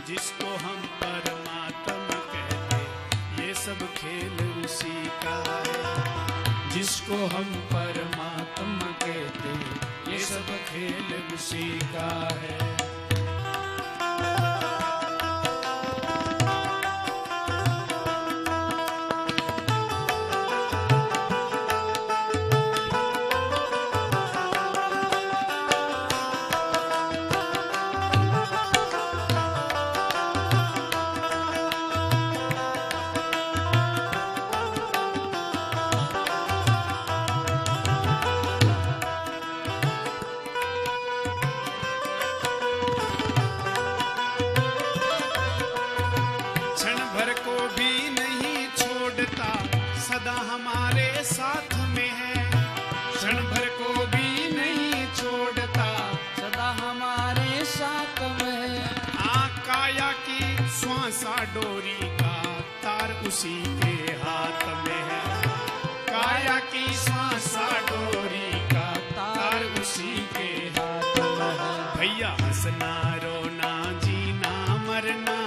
जिसको हम परमात्मा कहते, ये सब खेल उसी का है। जिसको हम परमात्मा कहते, ये सब खेल उसी का है। सदा हमारे साथ में है, क्षण भर को भी नहीं छोड़ता, सदा हमारे साथ में। काया की श्वासा डोरी का तार उसी के हाथ में है। काया की श्वासा डोरी का तार उसी के हाथ में है। भैया हंसना रोना जीना मरना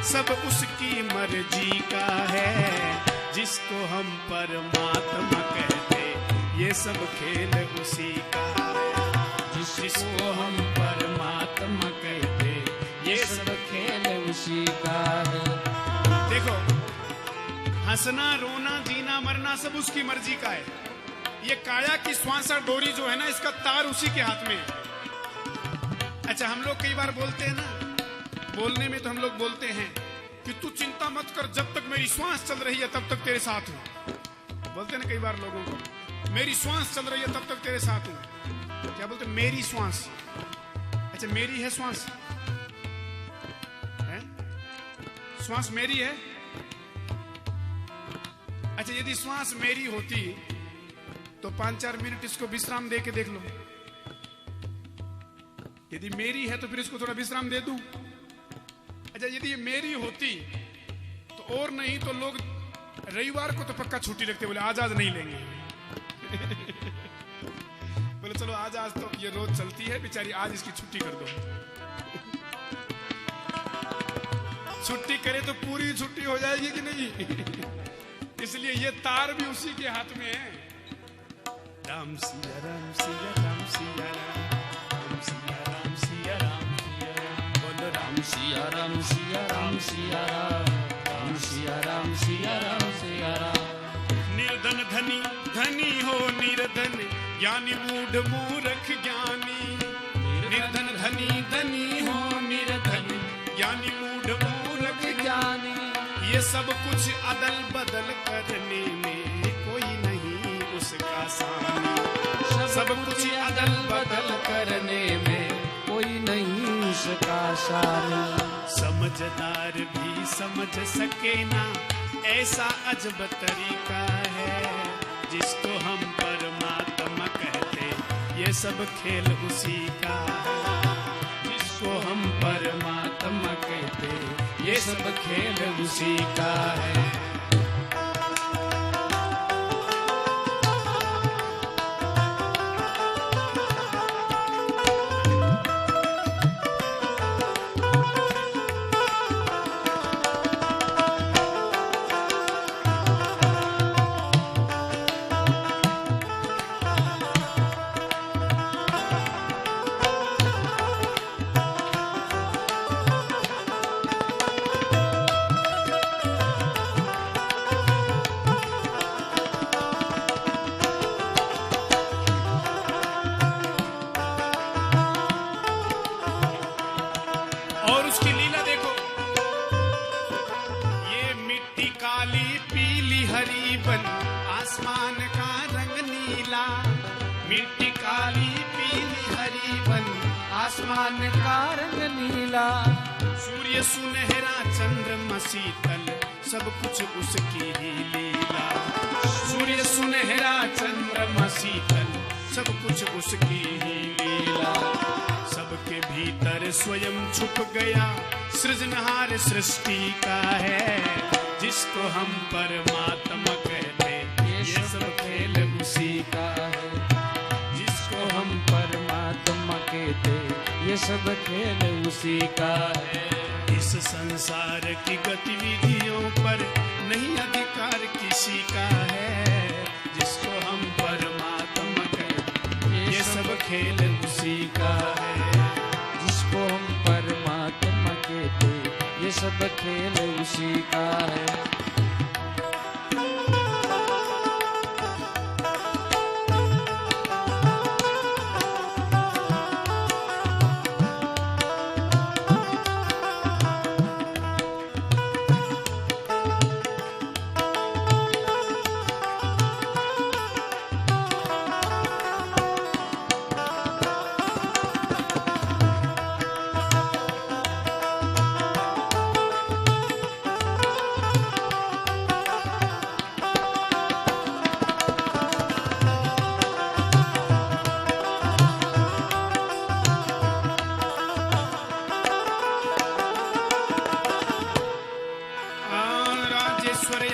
सब उसकी मर्जी का है। जिसको हम परमात्मा कहते, ये सब खेल उसी का है। जिसको हम परमात्मा कहते, ये सब खेल उसी का है। देखो, हंसना रोना जीना मरना सब उसकी मर्जी का है। ये काया की श्वासा डोरी जो है ना, इसका तार उसी के हाथ में है। अच्छा, हम लोग कई बार बोलते हैं ना, बोलने में तो हम लोग बोलते हैं कि तू चिंता मत कर, जब तक मेरी श्वास चल रही है तब तक तेरे साथ हूं। बोलते ना कई बार लोगों को, मेरी श्वास चल रही है तब तक तेरे साथ हूं। क्या बोलते? मेरी श्वास। अच्छा, मेरी है श्वास? है? श्वास मेरी है? अच्छा, यदि श्वास मेरी होती तो 5-4 मिनट इसको विश्राम दे के देख लो। यदि मेरी है तो फिर इसको थोड़ा विश्राम दे दूं। अच्छा, यदि ये मेरी होती तो और नहीं तो लोग रविवार को तो पक्का छुट्टी रखते, बोले आज नहीं लेंगे। बोले चलो आज तो ये रोज चलती है बेचारी, आज इसकी छुट्टी कर दो। छुट्टी करे तो पूरी छुट्टी हो जाएगी कि नहीं? इसलिए ये तार भी उसी के हाथ में है। राम सिया राम सिया राम सिया राम सिया राम सिया राम बोलो राम सिया राम सिया राम सिया राम सिया राम सिया राम सिया राम। निर्धन धनी धनी हो निर्धन, ज्ञानी मूढ़ मूर्ख ज्ञानी। निर्धन धनी धनी हो निर्धन, ज्ञानी मूढ़ मूर्ख ज्ञानी। ये सब कुछ अदल बदल करने में कोई नहीं उसका सानी। सब कुछ अदल बदल करने में कोई नहीं उसका सानी। समझदार भी समझ सके ना, ऐसा अजब तरीका है। जिसको हम परमात्मा कहते, ये सब खेल उसी का है। जिसको हम परमात्मा कहते, ये सब खेल उसी का है। और उसकी लीला देखो, ये मिट्टी काली पीली हरी बन, आसमान का रंग नीला। मिट्टी काली पीली हरी बन, आसमान का रंग नीला। सूर्य सुनहरा चंद्रमा शीतल, सब कुछ उसकी ही लीला। सूर्य सुनहरा चंद्रमा शीतल, सब कुछ उसकी ही लीला। सबके भीतर स्वयं छुप गया, सृजनहार सृष्टि का है। जिसको हम परमात्मा कहते, ये सब खेल उसी का है। जिसको हम परमात्मा कहते, ये सब खेल उसी का है। इस संसार की गतिविधियों पर नहीं अधिकार किसी का है, जिसको हम परमात्मा कहते ये सब खेल उसी का है। जिसको हम परमात्मा कहते ये सब खेल उसी का है।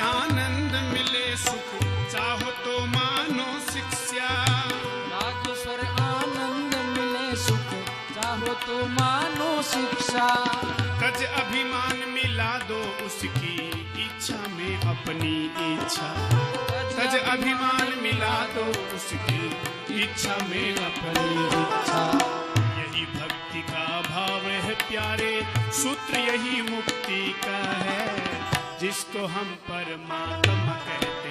आनंद मिले सुख चाहो तो मानो शिक्षा। राजेश्वर आनंद मिले सुख चाहो तो मानो शिक्षा। तज अभिमान मिला दो उसकी इच्छा में अपनी इच्छा। तज अभिमान मिला दो उसकी इच्छा में अपनी इच्छा। यही भक्ति का भाव है प्यारे, सूत्र यही मुक्ति का है, जिसको हम परमात्मा कहते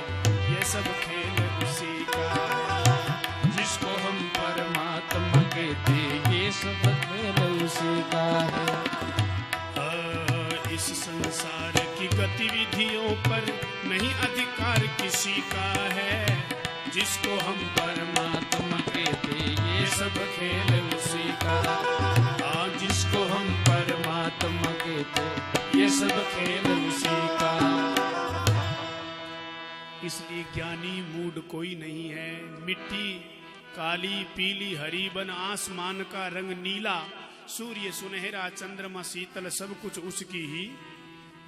ये सब खेल उसी का है। जिसको हम परमात्मा कहते ये सब खेल उसी का है। इस संसार की गतिविधियों पर नहीं अधिकार किसी का है, जिसको हम परमात्मा कहते ये सब खेल उसी का है। जिसको हम परमात्मा कहते ये सब खेल उसी का। इसलिए ज्ञानी मूड कोई नहीं है। मिट्टी काली पीली हरी बन, आसमान का रंग नीला, सूर्य सुनहरा चंद्रमा शीतल, सब कुछ उसकी ही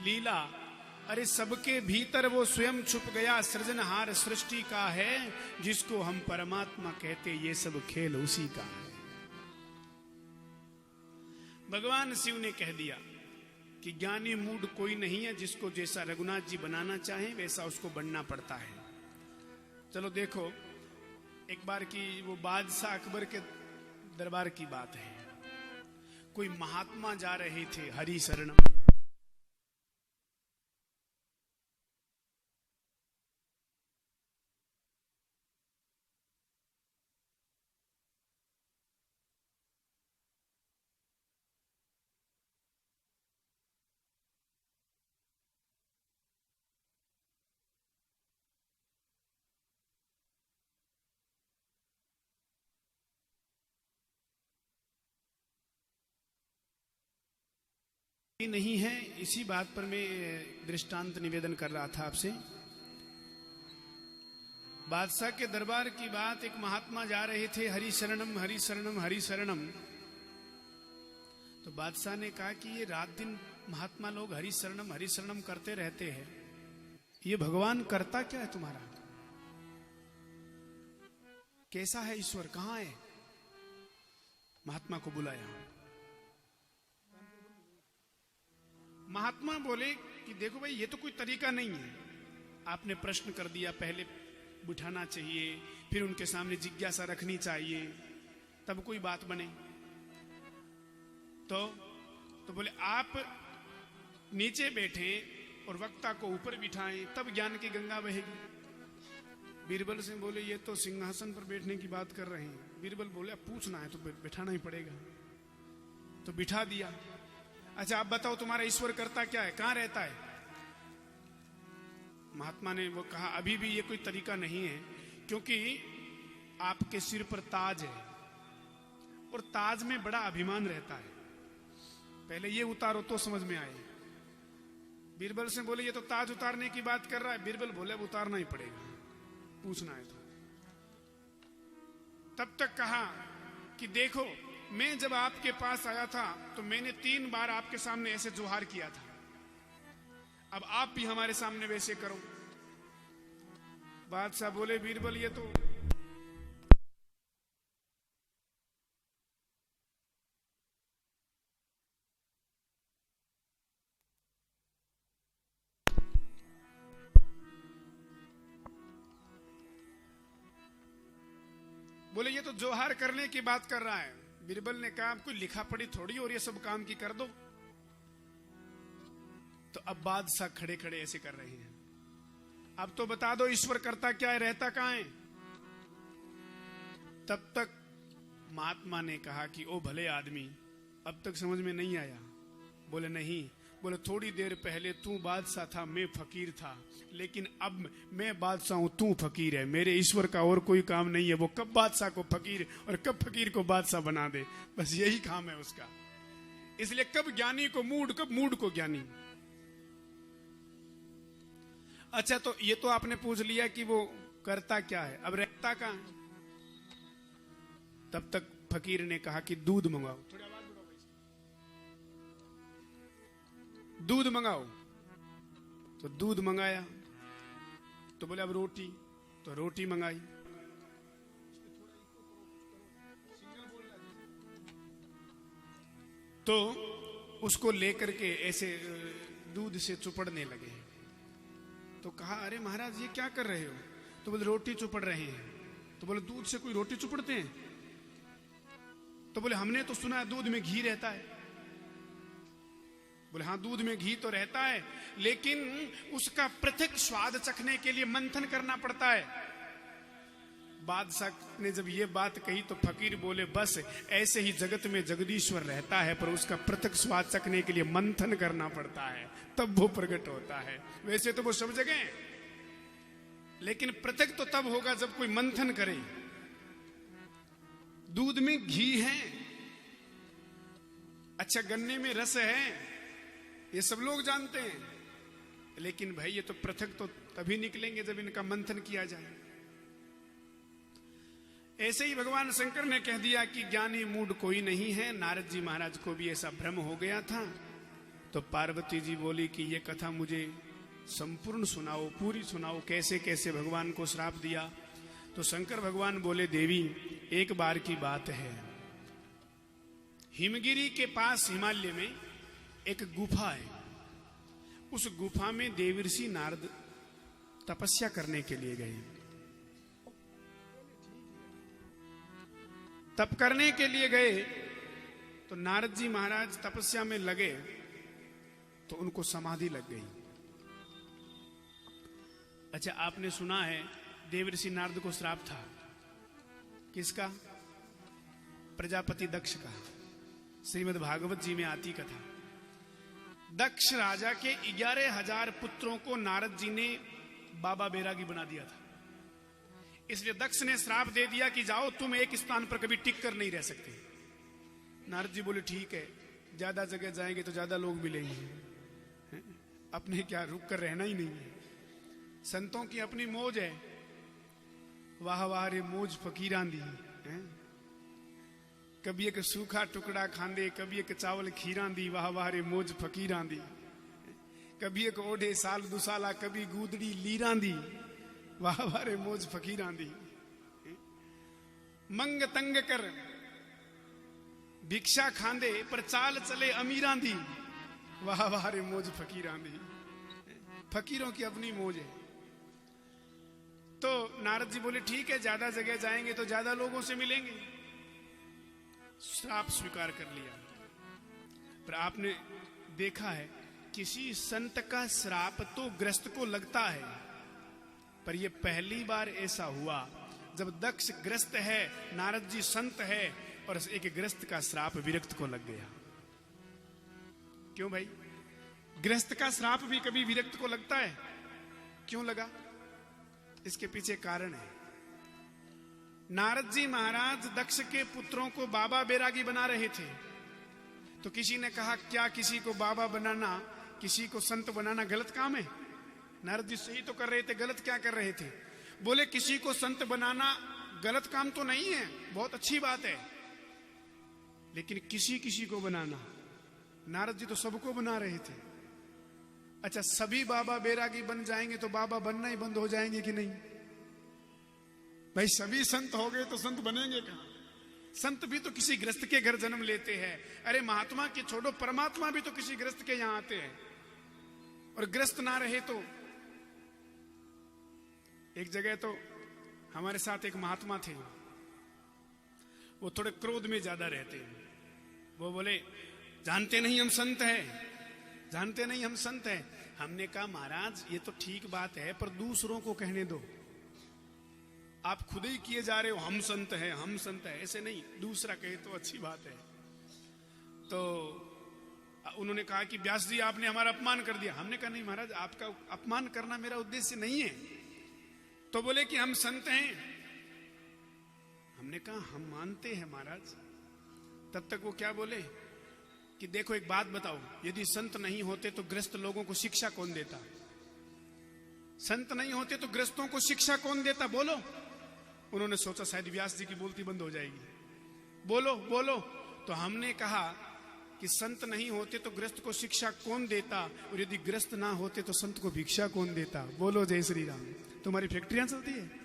लीला। अरे सबके भीतर वो स्वयं छुप गया, सृजनहार सृष्टि का है, जिसको हम परमात्मा कहते ये सब खेल उसी का है। भगवान शिव ने कह दिया कि ज्ञानी मूड कोई नहीं है, जिसको जैसा रघुनाथ जी बनाना चाहे वैसा उसको बनना पड़ता है। चलो देखो, एक बार की वो बादशाह अकबर के दरबार की बात है। कोई महात्मा जा रहे थे हरि शरणम। नहीं है, इसी बात पर मैं दृष्टांत निवेदन कर रहा था आपसे। बादशाह के दरबार की बात, एक महात्मा जा रहे थे हरि शरणम हरि शरणम हरि शरणम। तो बादशाह ने कहा कि ये रात दिन महात्मा लोग हरि शरणम करते रहते हैं, ये भगवान करता क्या है तुम्हारा? कैसा है ईश्वर, कहां है? महात्मा को बुलाया। महात्मा बोले कि देखो भाई, ये तो कोई तरीका नहीं है। आपने प्रश्न कर दिया, पहले बिठाना चाहिए, फिर उनके सामने जिज्ञासा रखनी चाहिए, तब कोई बात बने। तो बोले आप नीचे बैठे और वक्ता को ऊपर बिठाएं, तब ज्ञान की गंगा बहेगी। बीरबल से बोले ये तो सिंहासन पर बैठने की बात कर रहे हैं। बीरबल बोले अब पूछना है तो बिठाना ही पड़ेगा। तो बिठा दिया। अच्छा आप बताओ तुम्हारा ईश्वर करता क्या है, कहां रहता है? महात्मा ने वो कहा अभी भी ये कोई तरीका नहीं है, क्योंकि आपके सिर पर ताज है और ताज में बड़ा अभिमान रहता है। पहले ये उतारो तो समझ में आए। बीरबल से बोले ये तो ताज उतारने की बात कर रहा है। बीरबल बोले अब उतारना ही पड़ेगा, पूछना है तो। तब तक कहा कि देखो, मैं जब आपके पास आया था तो मैंने 3 बार आपके सामने ऐसे जोहार किया था, अब आप भी हमारे सामने वैसे करो। बादशाह बोले बीरबल ये तो बोले ये तो जोहार करने की बात कर रहा है। बीरबल ने कहा कोई लिखा पढ़ी थोड़ी और ये सब काम की कर दो। तो अब बादशाह खड़े खड़े ऐसे कर रहे हैं, अब तो बता दो ईश्वर करता क्या है, रहता कहां है। तब तक महात्मा ने कहा कि ओ भले आदमी, अब तक समझ में नहीं आया। बोले नहीं, बोले थोड़ी देर पहले तू बादशाह था, मैं फकीर था, लेकिन अब मैं बादशाह हूं, तू फकीर है। मेरे ईश्वर का और कोई काम नहीं है, वो कब बादशाह को फकीर और कब फकीर को बादशाह बना दे, बस यही काम है उसका। इसलिए कब ज्ञानी को मूड, कब मूड को ज्ञानी। अच्छा, तो ये तो आपने पूछ लिया कि वो करता क्या है, अब रहता कहां है। तब तक फकीर ने कहा कि दूध मंगाओ, थोड़ी आवाज बढ़ाओ भाई, दूध मंगाओ। तो दूध मंगाया। तो बोले अब रोटी, तो रोटी मंगाई। तो उसको लेकर के ऐसे दूध से चुपड़ने लगे। तो कहा अरे महाराज ये क्या कर रहे हो। तो बोले रोटी चुपड़ रहे हैं। तो बोले दूध से कोई रोटी चुपड़ते हैं। तो बोले हमने तो सुना है दूध में घी रहता है। बोले हाँ दूध में घी तो रहता है, लेकिन उसका पृथक स्वाद चखने के लिए मंथन करना पड़ता है। बादशाह ने जब ये बात कही तो फकीर बोले बस ऐसे ही जगत में जगदीश्वर रहता है, पर उसका पृथक स्वाद चखने के लिए मंथन करना पड़ता है, तब वो प्रकट होता है। वैसे तो वो सब जगह है, लेकिन पृथक तो तब होगा जब कोई मंथन करे। दूध में घी है, अच्छा गन्ने में रस है, ये सब लोग जानते हैं, लेकिन भाई ये तो पृथक तो तभी निकलेंगे जब इनका मंथन किया जाए। ऐसे ही भगवान शंकर ने कह दिया कि ज्ञानी मूड कोई नहीं है। नारद जी महाराज को भी ऐसा भ्रम हो गया था। तो पार्वती जी बोली कि ये कथा मुझे संपूर्ण सुनाओ, पूरी सुनाओ, कैसे कैसे भगवान को श्राप दिया। तो शंकर भगवान बोले देवी एक बार की बात है, हिमगिरी के पास हिमालय में एक गुफा है। उस गुफा में देवर्षि नारद तपस्या करने के लिए गए। तप करने के लिए गए तो नारद जी महाराज तपस्या में लगे तो उनको समाधि लग गई। अच्छा आपने सुना है देवर्षि नारद को श्राप था, किसका? प्रजापति दक्ष का। श्रीमद् भागवत जी में आती कथा। दक्ष राजा के 11,000 पुत्रों को नारद जी ने बाबा बैरागी बना दिया था। इसलिए दक्ष ने श्राप दे दिया कि जाओ तुम एक स्थान पर कभी टिक कर नहीं रह सकते। नारद जी बोले ठीक है, ज्यादा जगह जाएंगे तो ज्यादा लोग मिलेंगे, अपने क्या रुक कर रहना ही नहीं है। संतों की अपनी मौज है, वाह वाह रे मौज फकीरां दी। कभी एक सूखा टुकड़ा खांदे, कभी एक चावल खीरां दी, वाह वाह रे मौज फकीरां दी। कभी एक ओढ़े साल दुसाला, कभी गूदड़ी लीरां दी, वाह वाह रे मौज फकीरां दी। मंग तंग कर भिक्षा खांदे, पर चाल चले अमीरां दी, वाह वाह रे मौज फकीरां दी। फकीरों की अपनी मौज है। तो नारद जी बोले ठीक है, ज्यादा जगह जाएंगे तो ज्यादा लोगों से मिलेंगे। श्राप स्वीकार कर लिया। पर आपने देखा है किसी संत का श्राप तो ग्रस्त को लगता है, पर यह पहली बार ऐसा हुआ जब दक्ष ग्रस्त है, नारद जी संत है, और एक ग्रस्त का श्राप विरक्त को लग गया। क्यों भाई? गृहस्थ का श्राप भी कभी विरक्त को लगता है, क्यों लगा? इसके पीछे कारण है। नारद जी महाराज दक्ष के पुत्रों को बाबा बैरागी बना रहे थे। तो किसी ने कहा क्या किसी को बाबा बनाना, किसी को संत बनाना गलत काम है? नारद जी सही तो कर रहे थे, गलत क्या कर रहे थे? बोले किसी को संत बनाना गलत काम तो नहीं है, बहुत अच्छी बात है, लेकिन किसी किसी को बनाना, नारद जी तो सबको बना रहे थे। अच्छा सभी बाबा बैरागी बन जाएंगे तो बाबा बनना ही बंद हो जाएंगे कि नहीं? भाई सभी संत हो गए तो संत बनेंगे कहां? संत भी तो किसी ग्रस्त के घर जन्म लेते हैं। अरे महात्मा की छोड़ो, परमात्मा भी तो किसी ग्रस्त के यहां आते हैं। और ग्रस्त ना रहे तो एक जगह तो हमारे साथ एक महात्मा थे, वो थोड़े क्रोध में ज्यादा रहते हैं। वो बोले जानते नहीं हम संत हैं, जानते नहीं हम संत हैं। हमने कहा महाराज ये तो ठीक बात है, पर दूसरों को कहने दो। आप खुद ही किए जा रहे हो हम संत हैं, हम संत हैं, ऐसे नहीं, दूसरा कहे तो अच्छी बात है। तो उन्होंने कहा कि व्यास जी आपने हमारा अपमान कर दिया। हमने कहा नहीं महाराज, आपका अपमान करना मेरा उद्देश्य नहीं है। तो बोले कि हम संत हैं। हमने कहा हम मानते हैं महाराज। तब तक वो क्या बोले कि देखो एक बात बताओ, यदि संत नहीं होते तो ग्रस्त लोगों को शिक्षा कौन देता? संत नहीं होते तो ग्रस्तों को शिक्षा कौन देता? बोलो। उन्होंने सोचा शायद व्यास जी की बोलती बंद हो जाएगी, बोलो बोलो। तो हमने कहा कि संत नहीं होते तो ग्रस्त को शिक्षा कौन देता, और यदि ग्रस्त ना होते तो संत को भिक्षा कौन देता? बोलो जय श्री राम। तुम्हारी फैक्ट्रियां चलती है?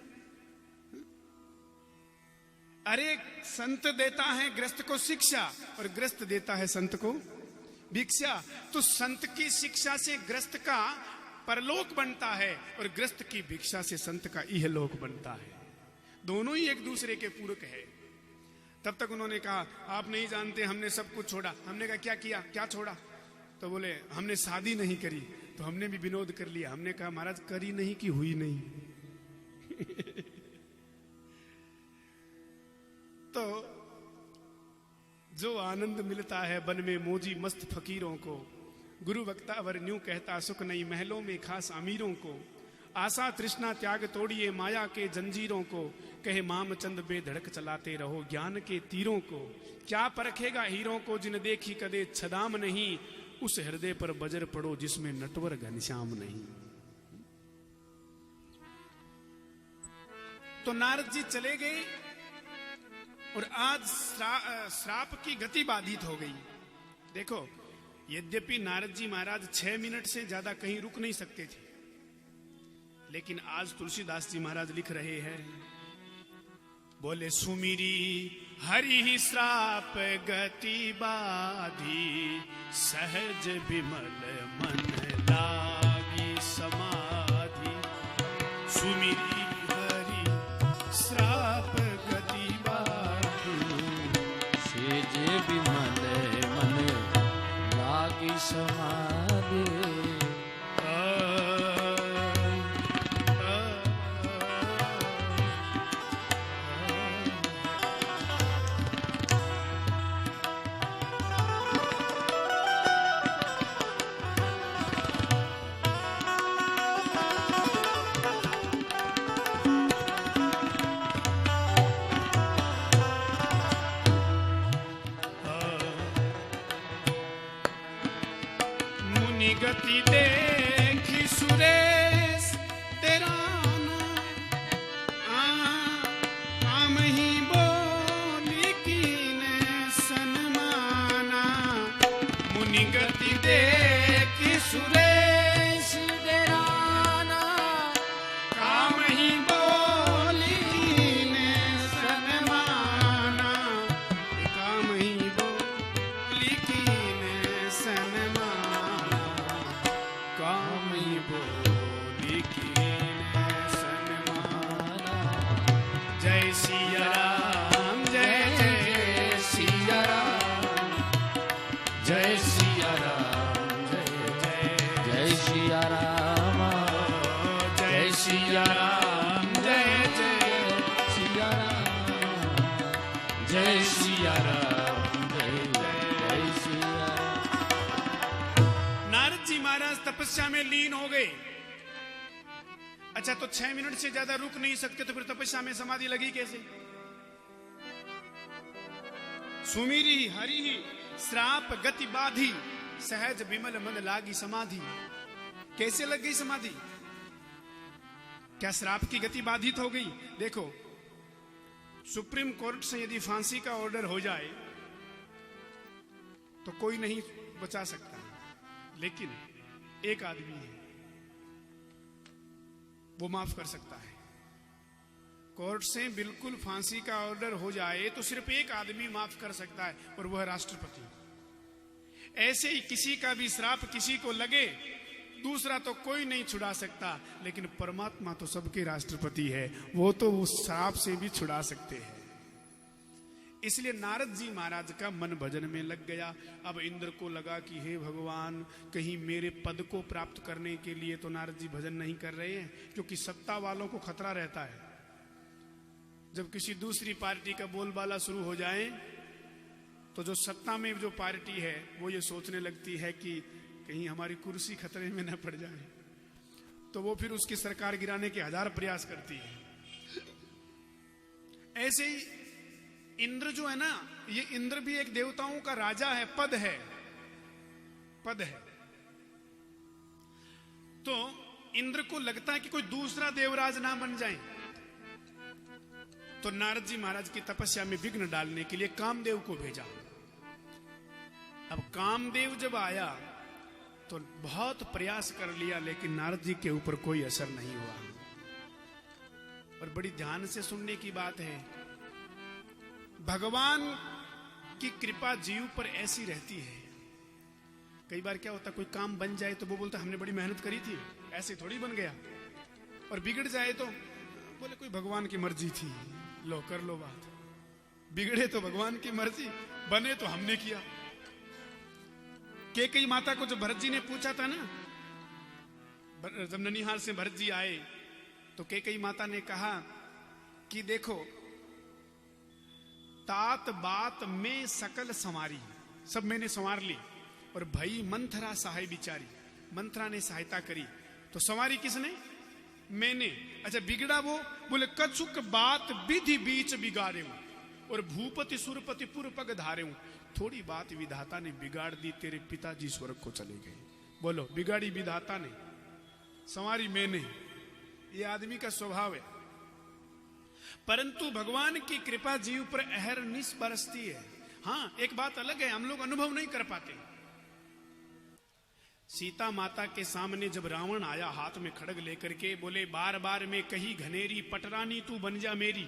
अरे संत देता है ग्रस्त को शिक्षा और ग्रस्त देता है संत को भिक्षा। तो संत की शिक्षा से ग्रस्त का परलोक बनता है और ग्रस्त की भिक्षा से संत का इहलोक बनता है। दोनों ही एक दूसरे के पूरक है। तब तक उन्होंने कहा आप नहीं जानते, हमने सब कुछ छोड़ा। हमने कहा क्या किया, क्या छोड़ा? तो बोले हमने शादी नहीं करी। तो हमने भी विनोद कर लिया। हमने कहा महाराज करी नहीं कि हुई नहीं? तो जो आनंद मिलता है वन में मोजी मस्त फकीरों को, गुरु वक्ता वर न्यू कहता सुख नहीं महलों में खास अमीरों को। आशा तृष्णा त्याग तोड़िए माया के जंजीरों को, कहे मामचंद बेधड़क चलाते रहो ज्ञान के तीरों को। क्या परखेगा हीरों को जिन देखी कदे छदाम नहीं, उस हृदय पर बजर पड़ो जिसमें नटवर घनश्याम नहीं। तो नारद जी चले गए और आज श्राप की गति बाधित हो गई। देखो यद्यपि नारद जी महाराज 6 मिनट से ज्यादा कहीं रुक नहीं सकते थे, लेकिन आज तुलसीदास जी महाराज लिख रहे हैं, बोले सुमिरी हरि ही श्राप गति बाधी, सहज विमल मन लागी समाधि। सुमिरी हरि श्राप गति बाधी, सहज विमल मन लागी समाधि। गति देखी सुरेश तेरा आम ही बोली कीने सन्माना। मुनि गति देखी सुरेश तेरा काम ही बोली कीने सन्माना। काम ही बोली कीने सन्माना। कामी बोली कीने सन्माना। जय सिया राम जय जय सिया राम, जय सिया राम जय जय जय सिया राम, जय सिया राम जय जय सिया राम, जय सिया राम जय जय सिया। नारद जी महाराज तपस्या में लीन हो गए। अच्छा तो 6 मिनट से ज्यादा रुक नहीं सकते तो फिर तपस्या में समाधि लगी कैसे? सुमिरी हरि ही श्राप गति बाधी, सहज विमल मन लागी समाधि। कैसे लग गई समाधि? क्या श्राप की गति बाधित हो गई? देखो सुप्रीम कोर्ट से यदि फांसी का ऑर्डर हो जाए तो कोई नहीं बचा सकता, लेकिन एक आदमी है वो माफ कर सकता है। कोर्ट से बिल्कुल फांसी का ऑर्डर हो जाए तो सिर्फ एक आदमी माफ कर सकता है और वह राष्ट्रपति। ऐसे ही किसी का भी श्राप किसी को लगे, दूसरा तो कोई नहीं छुड़ा सकता, लेकिन परमात्मा तो सबके राष्ट्रपति है, वो तो उस श्राप से भी छुड़ा सकते हैं। इसलिए नारद जी महाराज का मन भजन में लग गया। अब इंद्र को लगा कि हे भगवान, कहीं मेरे पद को प्राप्त करने के लिए तो नारद जी भजन नहीं कर रहे हैं, क्योंकि सत्ता वालों को खतरा रहता है। जब किसी दूसरी पार्टी का बोलबाला शुरू हो जाए तो जो सत्ता में जो पार्टी है वो ये सोचने लगती है कि कहीं हमारी कुर्सी खतरे में न पड़ जाए, तो वो फिर उसकी सरकार गिराने के हजार प्रयास करती है। ऐसे ही इंद्र जो है ना, ये इंद्र भी एक देवताओं का राजा है, पद है, पद है। तो इंद्र को लगता है कि कोई दूसरा देवराज ना बन जाए, तो नारद जी महाराज की तपस्या में विघ्न डालने के लिए कामदेव को भेजा। अब कामदेव जब आया तो बहुत प्रयास कर लिया, लेकिन नारद जी के ऊपर कोई असर नहीं हुआ। और बड़ी ध्यान से सुनने की बात है, भगवान की कृपा जीव पर ऐसी रहती है। कई बार क्या होता, कोई काम बन जाए तो वो बोलता हमने बड़ी मेहनत करी थी, ऐसे थोड़ी बन गया। और बिगड़ जाए तो बोले कोई भगवान की मर्जी थी, लो कर लो बात। बिगड़े तो भगवान की मर्जी, बने तो हमने किया। कैकेयी माता को जब भरत जी ने पूछा था ना, जब ननिहाल से भरत जी आए तो कैकेयी माता ने कहा कि देखो, तात बात में सकल संवारी, सब मैंने संवार ली, और भई मंथरा सहाय बिचारी, मंथरा ने सहायता करी। तो संवारी किसने? मैंने। अच्छा, बिगड़ा वो? बोले कछुक बात विधि बीच बिगाड़े हूं, और भूपति सुरपति पुर पग धारे हूं। थोड़ी बात विधाता ने बिगाड़ दी, तेरे पिताजी स्वर्ग को चले गए। बोलो, बिगाड़ी विधाता ने, संवारी मैंने। ये आदमी का स्वभाव है। परंतु भगवान की कृपा जीव पर अहरनिश बरसती है। हाँ, एक बात अलग है, हम लोग अनुभव नहीं कर पाते। सीता माता के सामने जब रावण आया हाथ में खड़ग लेकर के, बोले बार बार में कही घनेरी, पटरानी तू बन जा मेरी,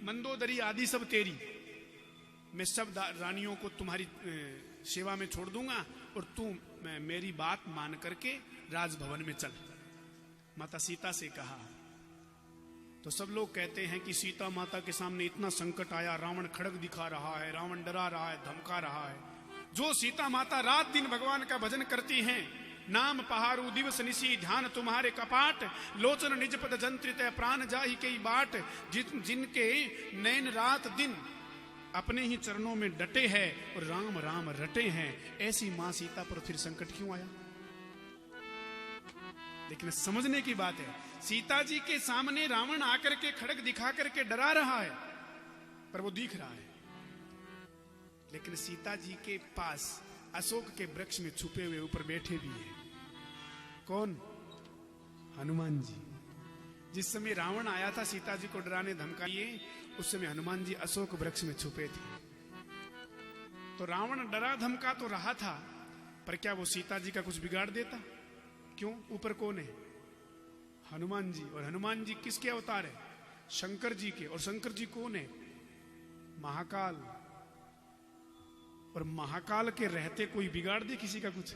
मंदोदरी आदि सब तेरी। मैं सब रानियों को तुम्हारी सेवा में छोड़ दूंगा, और तू मेरी बात मान करके राजभवन में चल। माता सीता से कहा। तो सब लोग कहते हैं कि सीता माता के सामने इतना संकट आया, रावण खड़ग दिखा रहा है, रावण डरा रहा है, धमका रहा है। जो सीता माता रात दिन भगवान का भजन करती हैं, नाम पहारू दिवस निशी, ध्यान तुम्हारे कपाट, लोचन निज पद जंत्रित प्राण जाहि कई बाट, जिनके नैन रात दिन अपने ही चरणों में डटे हैं और राम राम रटे हैं, ऐसी मां सीता पर फिर संकट क्यों आया? लेकिन समझने की बात है, सीता जी के सामने रावण आकर के खड़ग दिखा करके डरा रहा है, पर वो दिख रहा है। लेकिन सीता जी के पास अशोक के वृक्ष में छुपे हुए ऊपर बैठे भी हैं। कौन? हनुमान जी। जिस समय रावण आया था सीता जी को डराने धमकाइए, उस समय हनुमान जी अशोक वृक्ष में छुपे थे। तो रावण डरा धमका तो रहा था, पर क्या वो सीता जी का कुछ बिगाड़ देता? क्यों? ऊपर कौन है? हनुमान जी। और हनुमान जी किसके अवतार है? शंकर जी के। और शंकर जी कौन है? महाकाल। और महाकाल के रहते कोई बिगाड़ दे किसी का कुछ?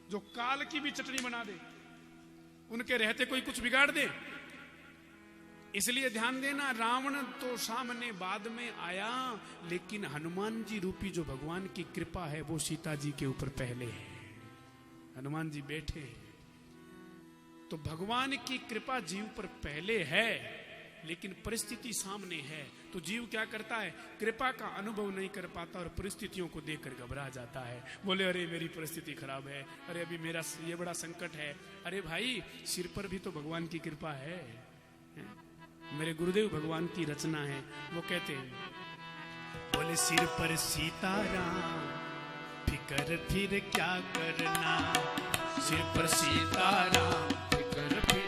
जो काल की भी चटनी बना दे, उनके रहते कोई कुछ बिगाड़ दे? इसलिए ध्यान देना, रावण तो सामने बाद में आया, लेकिन हनुमान जी रूपी जो भगवान की कृपा है वो सीता जी के ऊपर पहले है। हनुमान जी बैठे हैं, तो भगवान की कृपा जीव पर पहले है, लेकिन परिस्थिति सामने है। तो जीव क्या करता है? कृपा का अनुभव नहीं कर पाता और परिस्थितियों को देखकर घबरा जाता है। बोले अरे मेरी परिस्थिति खराब है, अरे अभी मेरा ये बड़ा संकट है। अरे भाई, सिर पर भी तो भगवान की कृपा है। मेरे गुरुदेव भगवान की रचना है, वो कहते हैं, बोले सिर पर सीताराम, फिकर फिर क्या करना, सिर पर सीताराम, फिकर फिर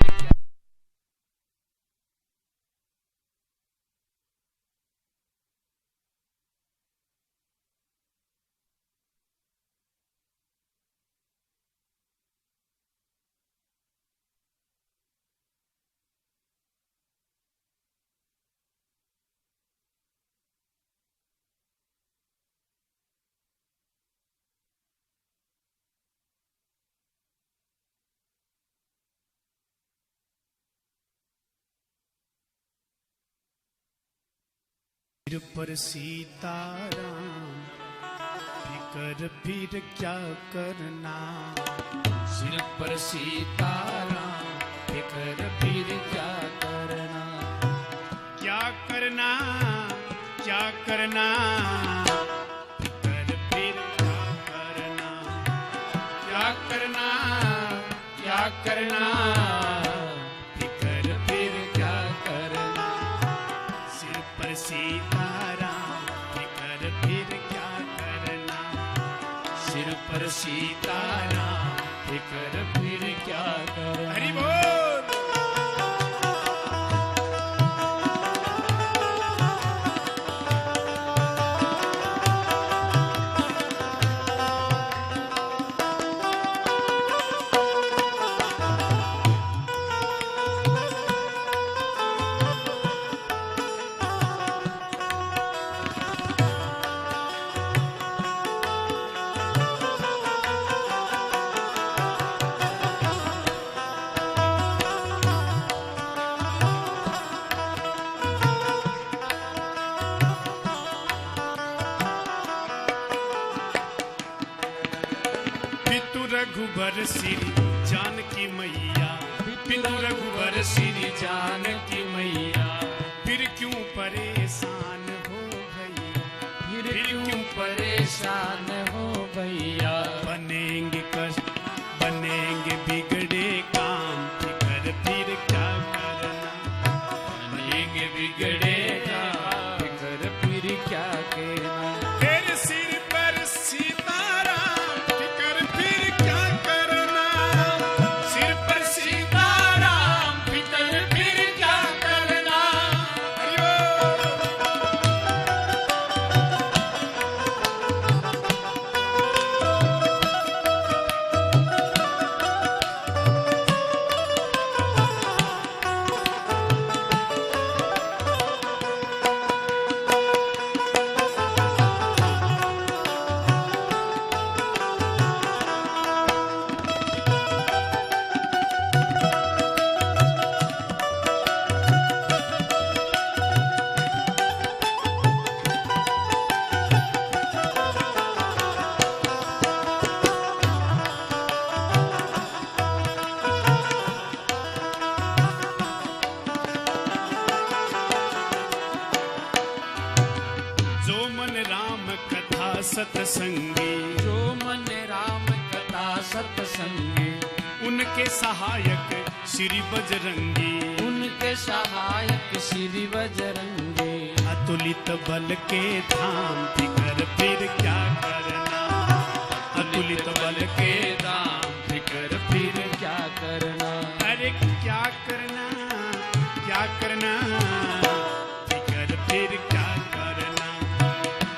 सिर पर सीताराम फिकर फिर क्या करना, सिर पर सीताराम फिकर फिर क्या करना, क्या करना क्या करना, फिकर फिर क्या करना, क्या करना क्या करना, फिकर फिर क्या करना, सिर पर सीताराम फिकर फिर क्या करना, सिर पर सीताराम फिकर फिर क्या करना। हरि बोल। पितु रघुबर सिरि जानकी मैया, पितु रघुबर सिरि जानकी मैया, फिर क्यों परेशान हो भैया, फिर क्यों परेशान हो भैया, बनेंगे कष्ट बनेंगे बिगड़े काम, फिकर फिर क्या करना, बनेंगे बिगड़े काम, फिकर फिर क्या कहना, तेरे सिर पर सीताराम फिकर फिर क्या करना, सिर पर सीताराम फिकर फिर क्या करना। हरि बोल। जो मन राम कथा सतसंगी, जो मन राम कथा सत्संगी, उनके सहायक श्री बजरंगी, उनके सहायक श्री बजरंगी, अतुलित बल के धाम फिकर फिर क्या करना, अतुलित बल के धाम फिकर फिर क्या करना, अरे क्या करना क्या करना, फिकर फिर क्या करना,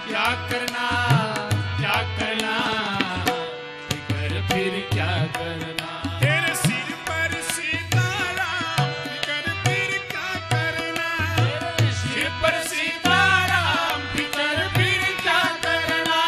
क्या करना क्या करना, फिकर फिर क्या करना, तेरे सिर पर सीताराम फिकर फिर क्या करना, सिर पर सीताराम फिकर फिर क्या करना।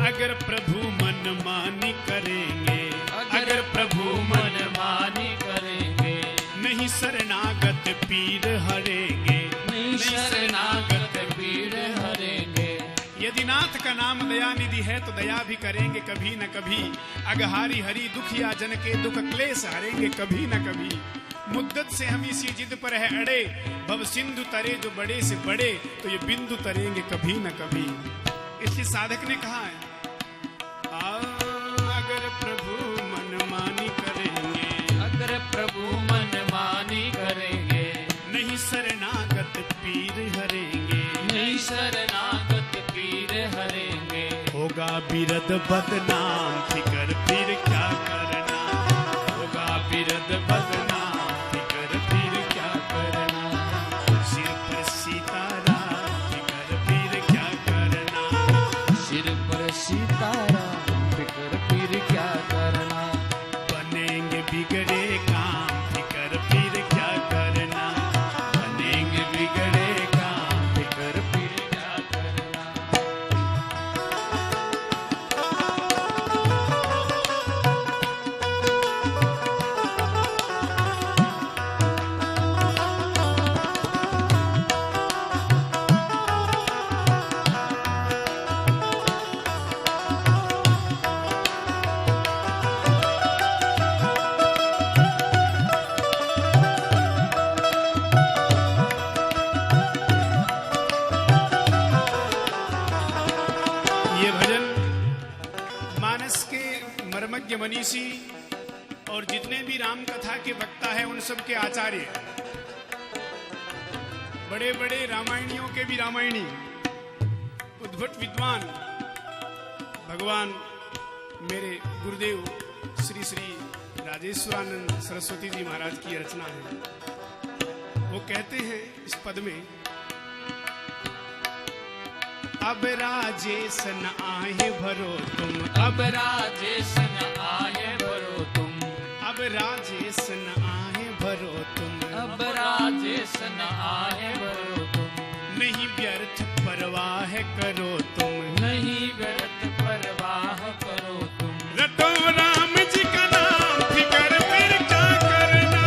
अगर प्रभु मन मानी करेंगे, अगर प्रभु मन मानी करेंगे, नहीं शरणागत पीर हरेंगे, नहीं शरणागत पीर हरेंगे, यदि नाथ का नाम दया निधि है तो दया भी करेंगे कभी न कभी, अगहारी हरि दुखिया जन के दुख क्लेश हरेंगे कभी न कभी, मुद्दत से हम इसी जिद पर है अड़े, भव सिंधु तरे जो बड़े से बड़े, तो ये बिंदु तरेंगे कभी न कभी। इसलिए साधक ने कहा है अगर प्रभु मन मानी करेंगे, अगर प्रभु मन शरणागत पीर हरेंगे। होगा बिरद बदनाम फिकर फिर क्या करना, होगा बिरद बदनाम फिकर फिर क्या करना, सिर पर सीताराम फिकर फिर क्या करना, सिर पर सीताराम फिकर फिर क्या करना, बनेंगे बिगड़े काम फिकर फिर क्या करना, बनेंगे बिगड़े काम फिकर फिर क्या करना। ये भजन मानस के मर्मज्ञ मनीषी और जितने भी राम कथा के वक्ता हैं उन सब के आचार्य, बड़े बड़े रामायणियों के भी रामायणी, उद्भट विद्वान भगवान मेरे गुरुदेव श्री श्री राजेश्वरानंद सरस्वती जी महाराज की रचना है। वो कहते हैं इस पद में, अब राजेश न आए भरो तुम, अब राजेश न आए भरो तुम, अब राजेश न आए भरो तुम, अब राजेश न आए भरो तुम, नहीं व्यर्थ परवाह करो तुम, नहीं व्यर्थ परवाह करो तुम, रटो राम जी का नाम फिकर फिर क्या करना,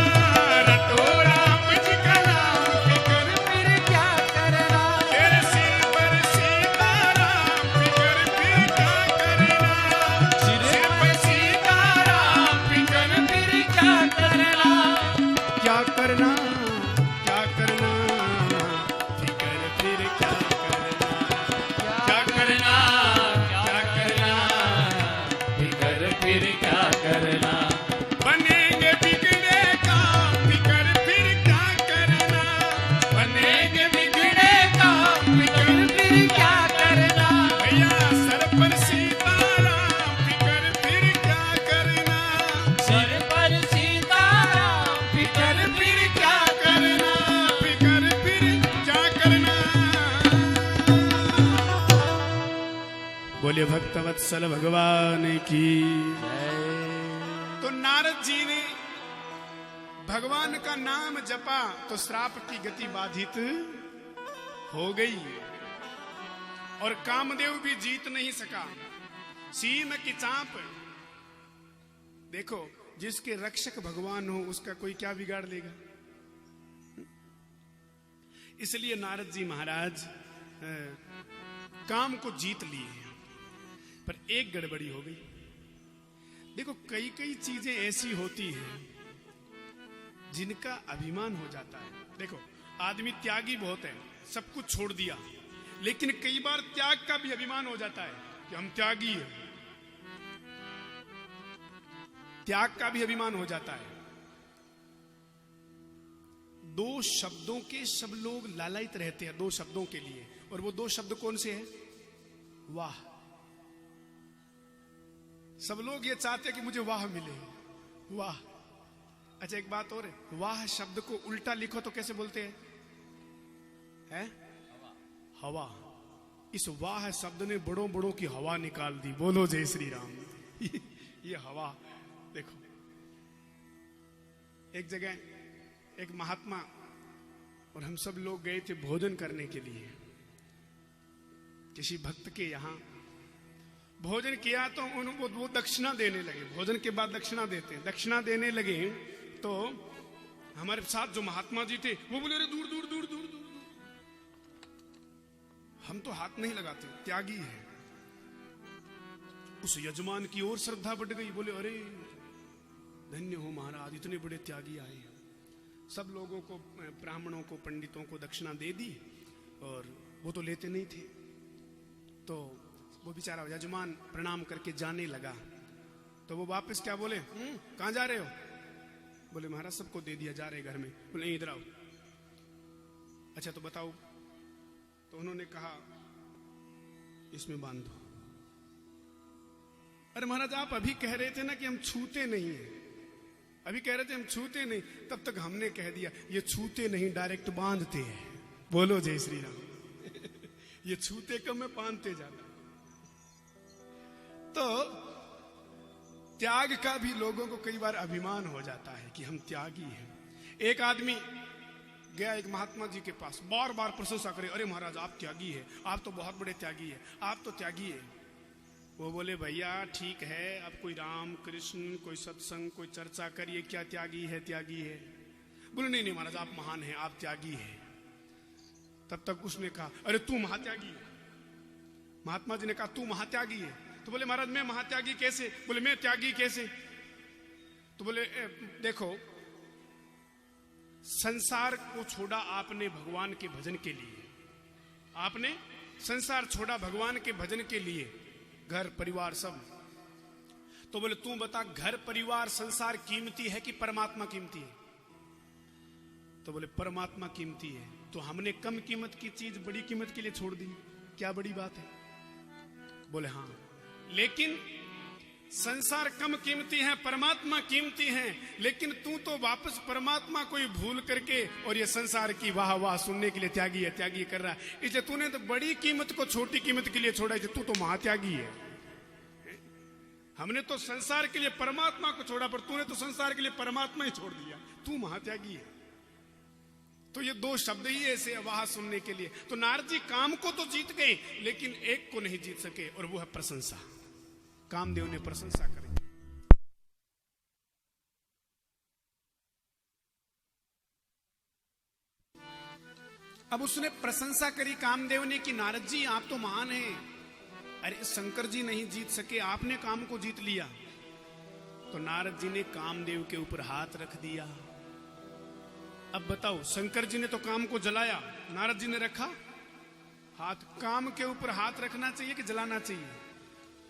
रटो राम जी का नाम फिकर फिर क्या करना, तेरे सिर पर सीताराम फिकर फिर क्या करना, सिर पर सीताराम फिकर फिर क्या करना, क्या करना, क्या करना, फिकर फिर क्या करना, क्या करना, क्या करना, फिकर फिर क्या करना, बनेंगे बिगड़े काम फिकर फिर क्या करना, बनेंगे बिगड़े काम फिकर फिर क्या करना, भैया सर पर सीताराम फिकर फिर क्या करना, सिर पर सीताराम फिकर फिर क्या करना, फिकर फिर क्या करना। बोले भक्तवत्सल भगवान की। तो नारद जी ने भगवान का नाम जपा तो श्राप की गति बाधित हो गई और कामदेव भी जीत नहीं सका। सीम की चाप, देखो जिसके रक्षक भगवान हो उसका कोई क्या बिगाड़ लेगा। इसलिए नारद जी महाराज काम को जीत लिए, पर एक गड़बड़ी हो गई। देखो कई कई चीजें ऐसी होती हैं जिनका अभिमान हो जाता है। देखो आदमी त्यागी बहुत है, सब कुछ छोड़ दिया, लेकिन कई बार त्याग का भी अभिमान हो जाता है कि हम त्यागी हैं। त्याग का भी अभिमान हो जाता है। दो शब्दों के सब लोग लालायित रहते हैं, दो शब्दों के लिए, और वो दो शब्द कौन से हैं? वाह। सब लोग ये चाहते हैं कि मुझे वाह मिले, वाह। अच्छा एक बात और है, वाह शब्द को उल्टा लिखो तो कैसे बोलते हैं? है? हवा। इस वाह शब्द ने बड़ों बड़ों की हवा निकाल दी। बोलो जय श्री राम। ये हवा देखो, एक जगह एक महात्मा और हम सब लोग गए थे भोजन करने के लिए किसी भक्त के यहां। भोजन किया तो वो दक्षिणा देने लगे। भोजन के बाद दक्षिणा देते हैं, दक्षिणा देने लगे तो हमारे साथ जो महात्मा जी थे वो बोले, अरे दूर दूर दूर दूर दूर, हम तो हाथ नहीं लगाते, त्यागी है। उस यजमान की ओर श्रद्धा बढ़ गई। बोले अरे धन्य हो महाराज, इतने बड़े त्यागी आए। सब लोगों को, ब्राह्मणों को, पंडितों को दक्षिणा दे दी और वो तो लेते नहीं थे। तो वो बेचारा यजमान प्रणाम करके जाने लगा तो वो वापस क्या बोले, कहां जा रहे हो? बोले महाराज सबको दे दिया, जा रहे घर में। बोले इधर आओ। अच्छा तो बताओ तो उन्होंने कहा इसमें बांध दो। अरे महाराज आप अभी कह रहे थे ना कि हम छूते नहीं हैं, अभी कह रहे थे हम छूते नहीं, तब तक हमने कह दिया ये छूते नहीं डायरेक्ट बांधते हैं। बोलो जय श्री राम। ये छूते कम में बांधते जाता। तो त्याग का भी लोगों को कई बार अभिमान हो जाता है कि हम त्यागी हैं। एक आदमी गया एक महात्मा जी के पास, बार बार प्रशंसा करे, अरे महाराज आप त्यागी है, आप तो बहुत बड़े त्यागी है, आप तो त्यागी है। वो बोले भैया ठीक है, अब कोई राम कृष्ण कोई सत्संग कोई चर्चा करिए, क्या त्यागी है त्यागी है। बोले नहीं नहीं महाराज आप महान हैं, आप त्यागी है। तब तक उसने कहा अरे तू महात्यागी है। महात्मा जी ने कहा तू महात्यागी है। तो बोले महाराज मैं महात्यागी कैसे? बोले मैं त्यागी कैसे? तो बोले देखो संसार को छोड़ा आपने भगवान के भजन के लिए, आपने संसार छोड़ा भगवान के भजन के लिए, घर परिवार सब। तो बोले तू बता घर परिवार संसार कीमती है कि परमात्मा कीमती है? तो बोले परमात्मा कीमती है। तो हमने कम कीमत की चीज बड़ी कीमत के लिए छोड़ दी, क्या बड़ी बात है? बोले हाँ, लेकिन संसार कम कीमती है परमात्मा कीमती है, लेकिन तू तो वापस परमात्मा को ही भूल करके और ये संसार की वाह वाह सुनने के लिए त्यागी है त्यागी कर रहा है। इसलिए तूने तो बड़ी कीमत को छोटी कीमत के लिए छोड़ा है, तू तो महात्यागी है। हमने तो संसार के लिए परमात्मा को छोड़ा, पर तूने तो संसार के लिए परमात्मा ही छोड़ दिया, तू महात्यागी है। तो ये दो शब्द ही ऐसे वाह सुनने के लिए। तो नारद जी काम को तो जीत गए, लेकिन एक को नहीं जीत सके, और वो है प्रशंसा। कामदेव ने प्रशंसा करी। अब उसने प्रशंसा करी कामदेव ने कि नारद जी आप तो महान हैं। अरे शंकर जी नहीं जीत सके, आपने काम को जीत लिया। तो नारद जी ने कामदेव के ऊपर हाथ रख दिया। अब बताओ, शंकर जी ने तो काम को जलाया, नारद जी ने रखा हाथ। काम के ऊपर हाथ रखना चाहिए कि जलाना चाहिए?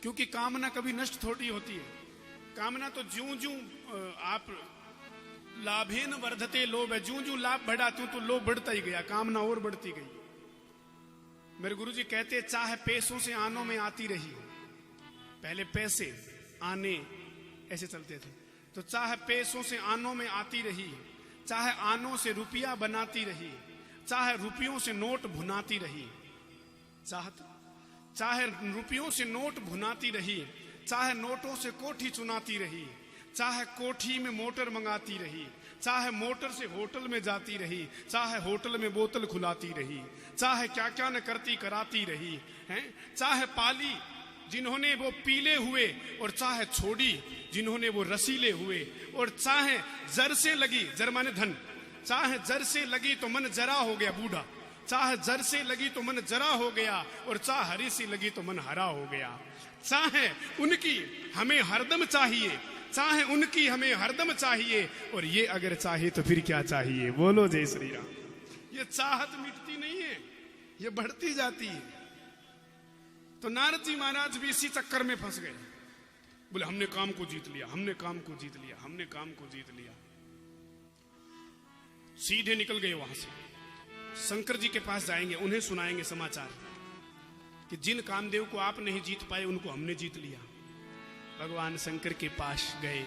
क्योंकि कामना कभी नष्ट थोड़ी होती है। कामना तो ज्यों ज्यों आप लाभेन वर्धते लोभ है, ज्यों ज्यों लाभ बढ़ा त्यों तो लोभ बढ़ता ही गया, कामना और बढ़ती गई। मेरे गुरुजी कहते चाहे पैसों से आनों में आती रही, पहले पैसे आने ऐसे चलते थे, तो चाहे पैसों से आनों में आती रही, चाहे आनों से रुपया बनाती रही, चाहे रुपयों से नोट भुनाती रही, चाहे रुपयों से नोट भुनाती रही, चाहे नोटों से कोठी चुनाती रही, चाहे कोठी में मोटर मंगाती रही, चाहे मोटर से होटल में जाती रही, चाहे होटल में बोतल खुलाती रही, चाहे क्या क्या न करती कराती रही हैं, चाहे पाली जिन्होंने वो पीले हुए, और चाहे छोड़ी जिन्होंने वो रसीले हुए, और चाहे जर से लगी, जर माने धन, चाहे जर से लगी तो मन जरा हो गया बूढ़ा, चाहे जर से लगी तो मन जरा हो गया, और चाहे हरी सी लगी तो मन हरा हो गया। चाहे उनकी हमें हरदम चाहिए, चाहे उनकी हमें हरदम चाहिए, और ये अगर चाहे तो फिर क्या चाहिए? बोलो जय श्री राम। ये चाहत मिटती नहीं है, ये बढ़ती जाती है। तो नारद जी महाराज भी इसी चक्कर में फंस गए। बोले हमने काम को जीत लिया, हमने काम को जीत लिया, हमने काम को जीत लिया। सीधे निकल गए वहां से, शंकर जी के पास जाएंगे, उन्हें सुनाएंगे समाचार कि जिन कामदेव को आप नहीं जीत पाए उनको हमने जीत लिया। भगवान शंकर के पास गए,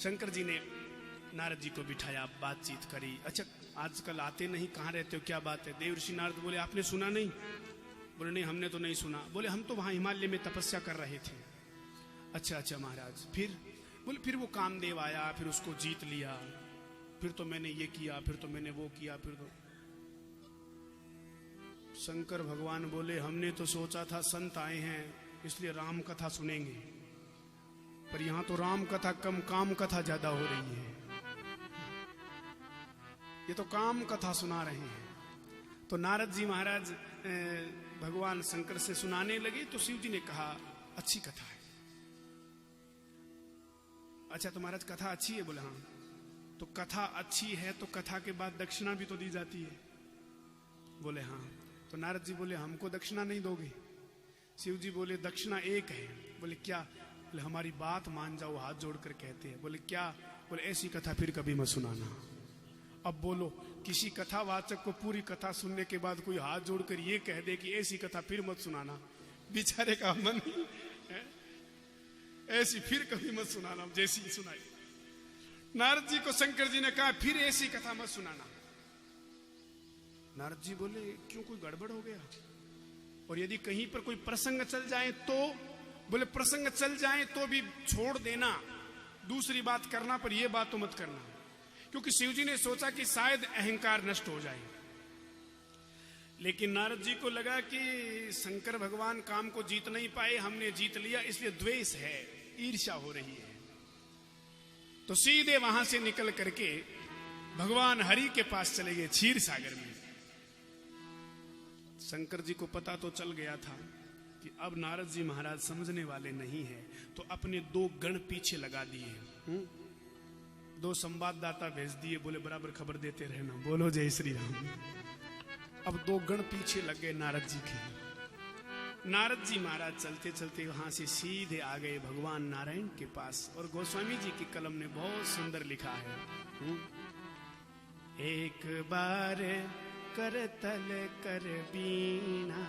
शंकर जी ने नारद जी को बिठाया, बातचीत करी। अच्छा आजकल आते नहीं, कहाँ रहते हो, क्या बात है? देवर्षि नारद बोले आपने सुना नहीं? बोले नहीं हमने तो नहीं सुना। बोले हम तो वहां हिमालय में तपस्या कर रहे थे। अच्छा अच्छा महाराज फिर? बोले फिर वो कामदेव आया, फिर उसको जीत लिया, फिर तो मैंने ये किया, फिर तो मैंने वो किया, फिर तो। शंकर भगवान बोले हमने तो सोचा था संत आए हैं इसलिए राम कथा सुनेंगे, पर यहां तो राम कथा कम काम कथा ज्यादा हो रही है, ये तो काम कथा सुना रहे हैं। तो नारद जी महाराज भगवान शंकर से सुनाने लगे, तो शिव जी ने कहा अच्छी कथा है। अच्छा तो महाराज कथा अच्छी है? बोले हाँ। तो कथा अच्छी है तो कथा के बाद दक्षिणा भी तो दी जाती है। बोले हाँ। तो नारद जी बोले हमको दक्षिणा नहीं दोगे? शिव जी बोले दक्षिणा एक है। बोले क्या? बोले हमारी बात मान जाओ, हाथ जोड़कर कहते हैं। बोले क्या? बोले ऐसी कथा फिर कभी मत सुनाना, अब बोलो, किसी कथावाचक को पूरी कथा सुनने के बाद कोई हाथ जोड़कर ये कह दे कि ऐसी कथा फिर मत सुनाना, बेचारे का मन है? ऐसी फिर कभी मत सुनाना जैसी सुनाई। नारद जी को शंकर जी ने कहा फिर ऐसी कथा मत सुनाना। नारद जी बोले क्यों, कोई गड़बड़ हो गया? और यदि कहीं पर कोई प्रसंग चल जाए तो? बोले प्रसंग चल जाए तो भी छोड़ देना, दूसरी बात करना, पर यह बात तो मत करना। क्योंकि शिवजी ने सोचा कि शायद अहंकार नष्ट हो जाए। लेकिन नारद जी को लगा कि शंकर भगवान काम को जीत नहीं पाए, हमने जीत लिया, इसलिए द्वेष है, ईर्ष्या हो रही है। तो सीधे वहां से निकल करके भगवान हरि के पास चले गए, क्षीर सागर में। शंकर जी को पता तो चल गया था कि अब नारद जी महाराज समझने वाले नहीं है, तो अपने 2 गण पीछे लगा दिए, 2 संवाददाता भेज दिए, बोले बराबर खबर देते रहना, बोलो जय श्री राम। अब 2 गण पीछे लग गए नारद जी के। नारद जी महाराज चलते चलते वहां से सीधे आ गए भगवान नारायण के पास। और गोस्वामी जी की कलम ने बहुत सुंदर लिखा है, एक बार करतल कर बीना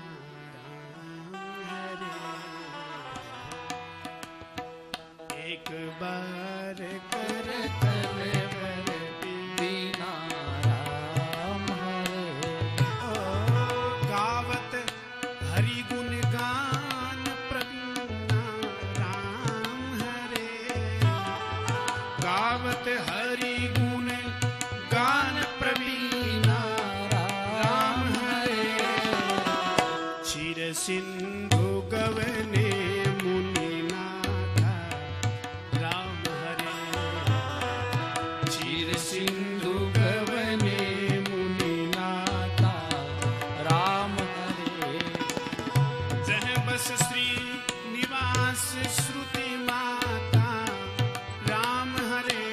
राम हरे, एक बार करतल कर बीना राम हरे। गावत हरि गुण गान प्रवीणा राम हरे, गावत हरि गुण गान प्रवीणा राम हरे। क्षीर सिंधु गवने मुनिनाथा राम हरे, क्षीर सिंधु गवने मुनिनाथा राम हरे। जह बस श्री निवास श्रुति माता राम हरे,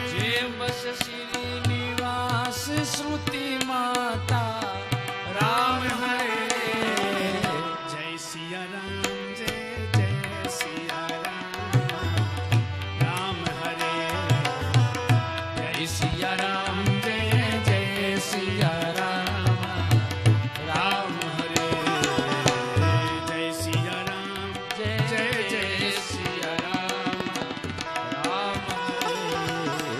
जे बस श्रीनिवास श्रुति माता राम हरे। जय सिया राम, जय जय सिया राम राम हरे, जय सिया राम, जय जय सिया राम राम हरे। जय सिया राम, जय जय जय सिया राम राम हरे।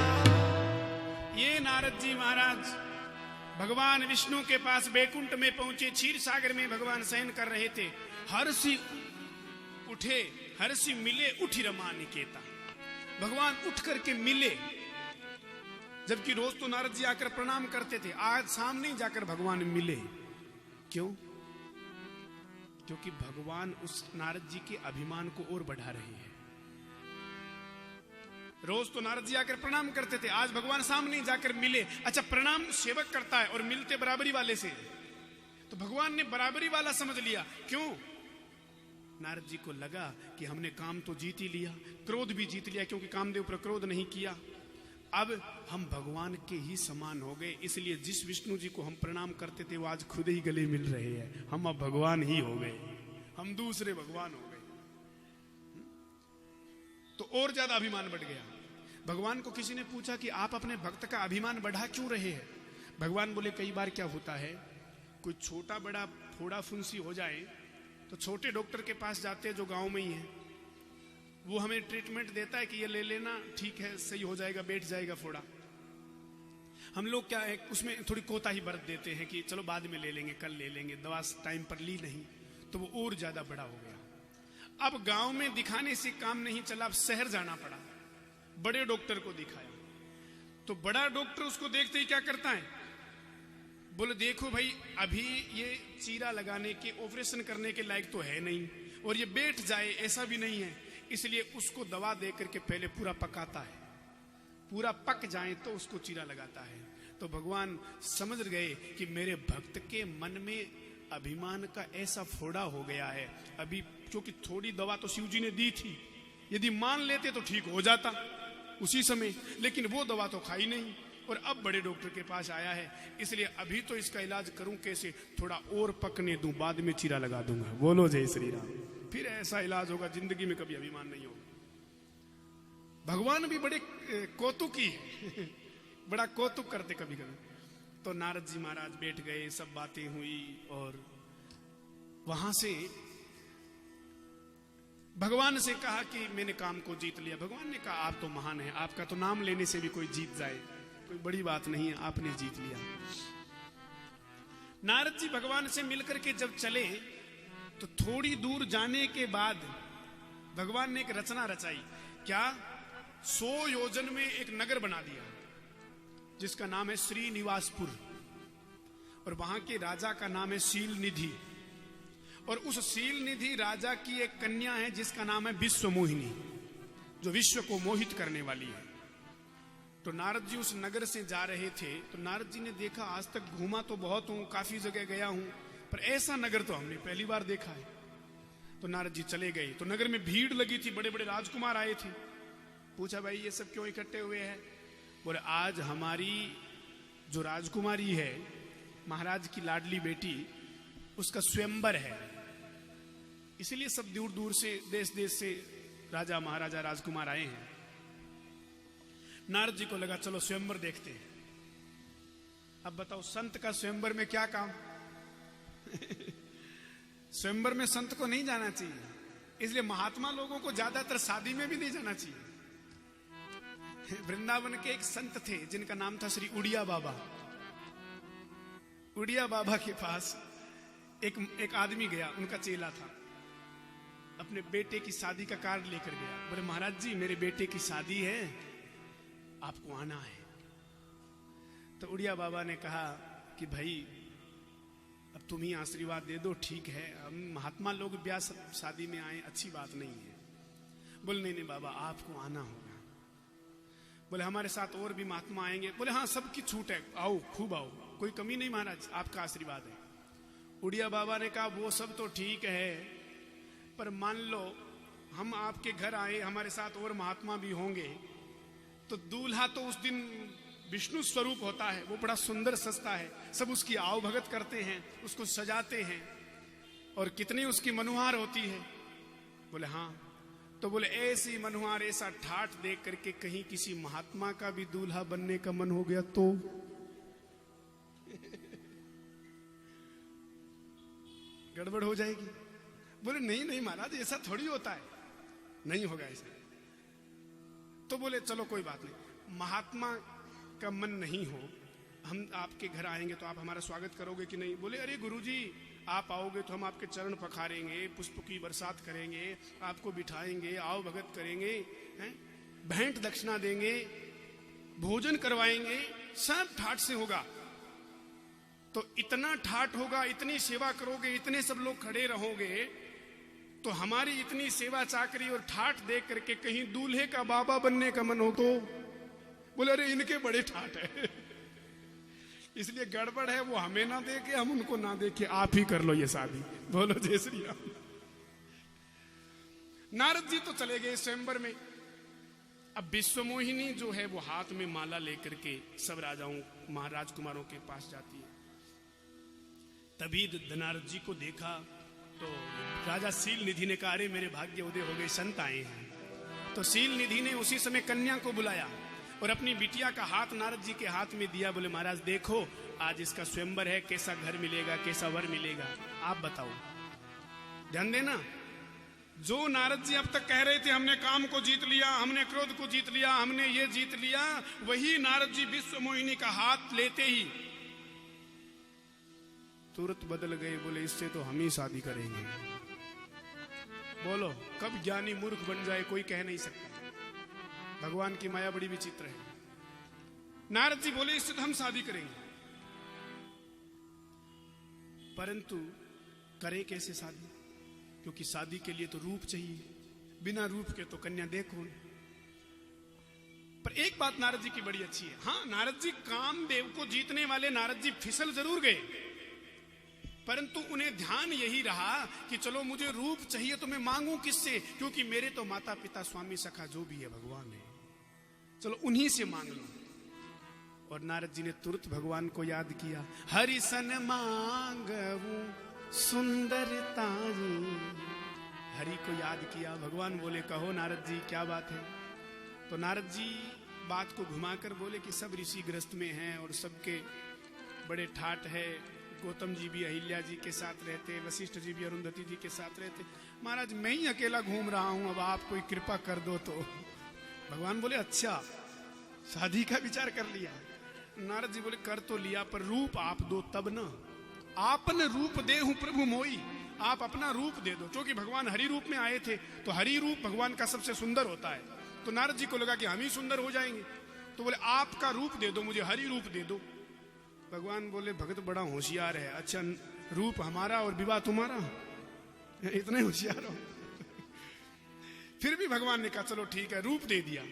ये नारद जी महाराज भगवान विष्णु के पास बैकुंठ में पहुंचे, क्षीर सागर में भगवान शयन कर रहे थे। हर्षि उठे, हर्षि मिले उठी रमा निकेता, भगवान उठ करके मिले। जबकि रोज तो नारद जी आकर प्रणाम करते थे, आज सामने जाकर भगवान मिले। क्यों? क्योंकि भगवान उस नारद जी के अभिमान को और बढ़ा रहे हैं। रोज तो नारद जी आकर प्रणाम करते थे, आज भगवान सामने जाकर मिले। अच्छा, प्रणाम सेवक करता है और मिलते बराबरी वाले से, तो भगवान ने बराबरी वाला समझ लिया। क्यों? नारद जी को लगा कि हमने काम तो जीत ही लिया, क्रोध भी जीत लिया, क्योंकि कामदेव पर क्रोध नहीं किया। अब हम भगवान के ही समान हो गए, इसलिए जिस विष्णु जी को हम प्रणाम करते थे वो आज खुद ही गले मिल रहे हैं। हम अब भगवान ही हो गए, हम दूसरे भगवान हो गए। तो और ज्यादा अभिमान बढ़ गया। भगवान को किसी ने पूछा कि आप अपने भक्त का अभिमान बढ़ा क्यों रहे हैं? भगवान बोले कई बार क्या होता है, कोई छोटा बड़ा फोड़ा फुंसी हो जाए तो छोटे डॉक्टर के पास जाते हैं जो गांव में ही है, वो हमें ट्रीटमेंट देता है कि ये ले लेना, ठीक है, सही हो जाएगा, बैठ जाएगा फोड़ा। हम लोग क्या है उसमें थोड़ी कोताही बरत देते हैं कि चलो बाद में ले लेंगे, कल ले लेंगे, दवा टाइम पर ली नहीं, तो वो और ज्यादा बड़ा हो गया। अब गांव में दिखाने से काम नहीं चला, अब शहर जाना पड़ा, बड़े डॉक्टर को दिखाया। तो बड़ा डॉक्टर उसको देखते ही क्या करता है, बोले देखो भाई अभी ये चीरा लगाने के, ऑपरेशन करने के लायक तो है नहीं, और ये बैठ जाए ऐसा भी नहीं है, इसलिए उसको दवा दे करके पहले पूरा पकाता है, पूरा पक जाए तो उसको चीरा लगाता है। तो भगवान समझ गए कि मेरे भक्त के मन में अभिमान का ऐसा फोड़ा हो गया है। अभी क्योंकि थोड़ी दवा तो शिव जी ने दी थी, यदि मान लेते तो ठीक हो जाता उसी समय, लेकिन वो दवा तो खाई नहीं, और अब बड़े डॉक्टर के पास आया है, इसलिए अभी तो इसका इलाज करूं कैसे, थोड़ा और पकने दूं, बाद में चीरा लगा दूंगा। बोलो जय श्री राम। फिर ऐसा इलाज होगा, जिंदगी में कभी अभिमान नहीं होगा। भगवान भी बड़े कौतुकी है। बड़ा कौतुक करते कभी कभी। तो नारद जी महाराज बैठ गए, सब बातें हुई और वहां से भगवान से कहा कि मैंने काम को जीत लिया। भगवान ने कहा आप तो महान हैं, आपका तो नाम लेने से भी कोई जीत जाए, कोई बड़ी बात नहीं है, आपने जीत लिया। नारद जी भगवान से मिलकर के जब चले तो थोड़ी दूर जाने के बाद भगवान ने एक रचना रचाई। क्या? 100 योजन में एक नगर बना दिया जिसका नाम है श्रीनिवासपुर, और वहां के राजा का नाम है शील निधि, और उस शील निधि राजा की एक कन्या है जिसका नाम है विश्व मोहिनी, जो विश्व को मोहित करने वाली है। तो नारद जी उस नगर से जा रहे थे तो नारद जी ने देखा, आज तक घूमा तो बहुत हूं, काफी जगह गया हूं, पर ऐसा नगर तो हमने पहली बार देखा है। तो नारद जी चले गए तो नगर में भीड़ लगी थी, बड़े बड़े राजकुमार आए थे। पूछा भाई ये सब क्यों इकट्ठे हुए हैं? बोले आज हमारी जो राजकुमारी है, महाराज की लाडली बेटी, उसका स्वयंवर है, इसलिए सब दूर दूर से, देश देश से राजा महाराजा राजकुमार आए हैं। नारद जी को लगा चलो स्वयंवर देखते हैं। अब बताओ संत का स्वयंवर में क्या काम? स्वयंवर में संत को नहीं जाना चाहिए, इसलिए महात्मा लोगों को ज्यादातर शादी में भी नहीं जाना चाहिए। वृंदावन के एक संत थे जिनका नाम था श्री उड़िया बाबा। उड़िया बाबा के पास एक आदमी गया, उनका चेला था, अपने बेटे की शादी का कार्ड लेकर गया। बोले महाराज जी मेरे बेटे की शादी है, आपको आना है। तो उड़िया बाबा ने कहा कि भाई अब तुम ही आशीर्वाद दे दो, ठीक है, हम महात्मा लोग ब्याह शादी में आए अच्छी बात नहीं है। बोले नहीं नहीं बाबा आपको आना होगा। बोले हमारे साथ और भी महात्मा आएंगे। बोले हाँ सबकी छूट है, आओ खूब आओ, कोई कमी नहीं महाराज, आपका आशीर्वाद है। उड़िया बाबा ने कहा वो सब तो ठीक है, पर मान लो हम आपके घर आए, हमारे साथ और महात्मा भी होंगे, तो दूल्हा तो उस दिन विष्णु स्वरूप होता है, वो बड़ा सुंदर सजता है, सब उसकी आओ भगत करते हैं, उसको सजाते हैं, और कितनी उसकी मनुहार होती है। बोले हाँ। तो बोले ऐसी मनुहार, ऐसा ठाठ देख करके कहीं किसी महात्मा का भी दूल्हा बनने का मन हो गया तो गड़बड़ हो जाएगी। बोले नहीं नहीं महाराज ऐसा थोड़ी होता है, नहीं होगा ऐसा। तो बोले चलो कोई बात नहीं, महात्मा का मन नहीं हो, हम आपके घर आएंगे तो आप हमारा स्वागत करोगे कि नहीं? बोले अरे गुरुजी आप आओगे तो हम आपके चरण पखारेंगे, पुष्प की बरसात करेंगे, आपको बिठाएंगे, आओ भगत करेंगे, हैं, भेंट दक्षिणा देंगे, भोजन करवाएंगे, सब ठाठ से होगा। तो इतना ठाठ होगा, इतनी सेवा करोगे, इतने सब लोग खड़े रहोगे, तो हमारी इतनी सेवा चाकरी और ठाठ देख करके कहीं दूल्हे का बाबा बनने का मन हो तो? बोले अरे इनके बड़े ठाठ है, इसलिए गड़बड़ है, वो हमें ना देखे हम उनको ना देखे, आप ही कर लो ये शादी। बोलो जय श्री राम। नारद जी तो चले गए स्वयंवर में। अब विश्व मोहिनी जो है वो हाथ में माला लेकर के सब राजाओं महाराज कुमारों के पास जाती है। तभी नारद जी को देखा तो राजा शील निधि ने कहा अरे मेरे भाग्य उदय हो गए, संत आए हैं। तो शील निधि ने उसी समय कन्या को बुलाया और अपनी बिटिया का हाथ नारद जी के हाथ में दिया। बोले महाराज देखो आज इसका स्वयंवर है, कैसा घर मिलेगा, कैसा वर मिलेगा, आप बताओ। ध्यान देना, जो नारद जी अब तक कह रहे थे हमने काम को जीत लिया, हमने क्रोध को जीत लिया, हमने ये जीत लिया, वही नारद जी विश्व मोहिनी का हाथ लेते ही तुरंत बदल गए। बोले इससे तो हम ही शादी करेंगे। बोलो कब ज्ञानी मूर्ख बन जाए कोई कह नहीं सकता। भगवान की माया बड़ी विचित्र है। नारद जी बोले इससे तो हम शादी करेंगे, परंतु करें कैसे शादी? क्योंकि शादी के लिए तो रूप चाहिए, बिना रूप के तो कन्या देखो। पर एक बात नारद जी की बड़ी अच्छी है, हाँ नारद जी कामदेव को जीतने वाले नारद जी फिसल जरूर गए, परंतु उन्हें ध्यान यही रहा कि चलो मुझे रूप चाहिए तो मैं मांगू किससे? क्योंकि मेरे तो माता पिता स्वामी सखा जो भी है भगवान है, चलो उन्हीं से मांग लो। और नारद जी ने तुरंत भगवान को याद किया, हरि सन मांगू सुंदरता। हरि को याद किया। भगवान बोले कहो नारद जी क्या बात है? तो नारद जी बात को घुमाकर बोले कि सब ऋषि ग्रस्त में हैं और सबके बड़े ठाट है। गौतम जी भी अहिल्या जी के साथ रहते, वशिष्ठ जी भी अरुंधति जी के साथ रहते। महाराज मैं ही अकेला घूम रहा हूं, अब आप कोई कृपा कर दो तो। भगवान बोले अच्छा, शादी का विचार कर लिया? नारद जी बोले कर तो लिया, पर रूप आप दो तब ना। आपन रूप दे हूं प्रभु मोई, आप अपना रूप दे दो। क्योंकि भगवान हरि रूप में आए थे, तो हरि रूप भगवान का सबसे सुंदर होता है। तो नारद जी को लगा कि हम ही सुंदर हो जाएंगे, तो बोले आपका रूप दे दो, मुझे हरि रूप दे दो। भगवान बोले भगत बड़ा होशियार है, अच्छा रूप हमारा और विवाह तुम्हारा, इतने होशियार हो। फिर भी भगवान ने कहा चलो ठीक है, रूप दे दिया।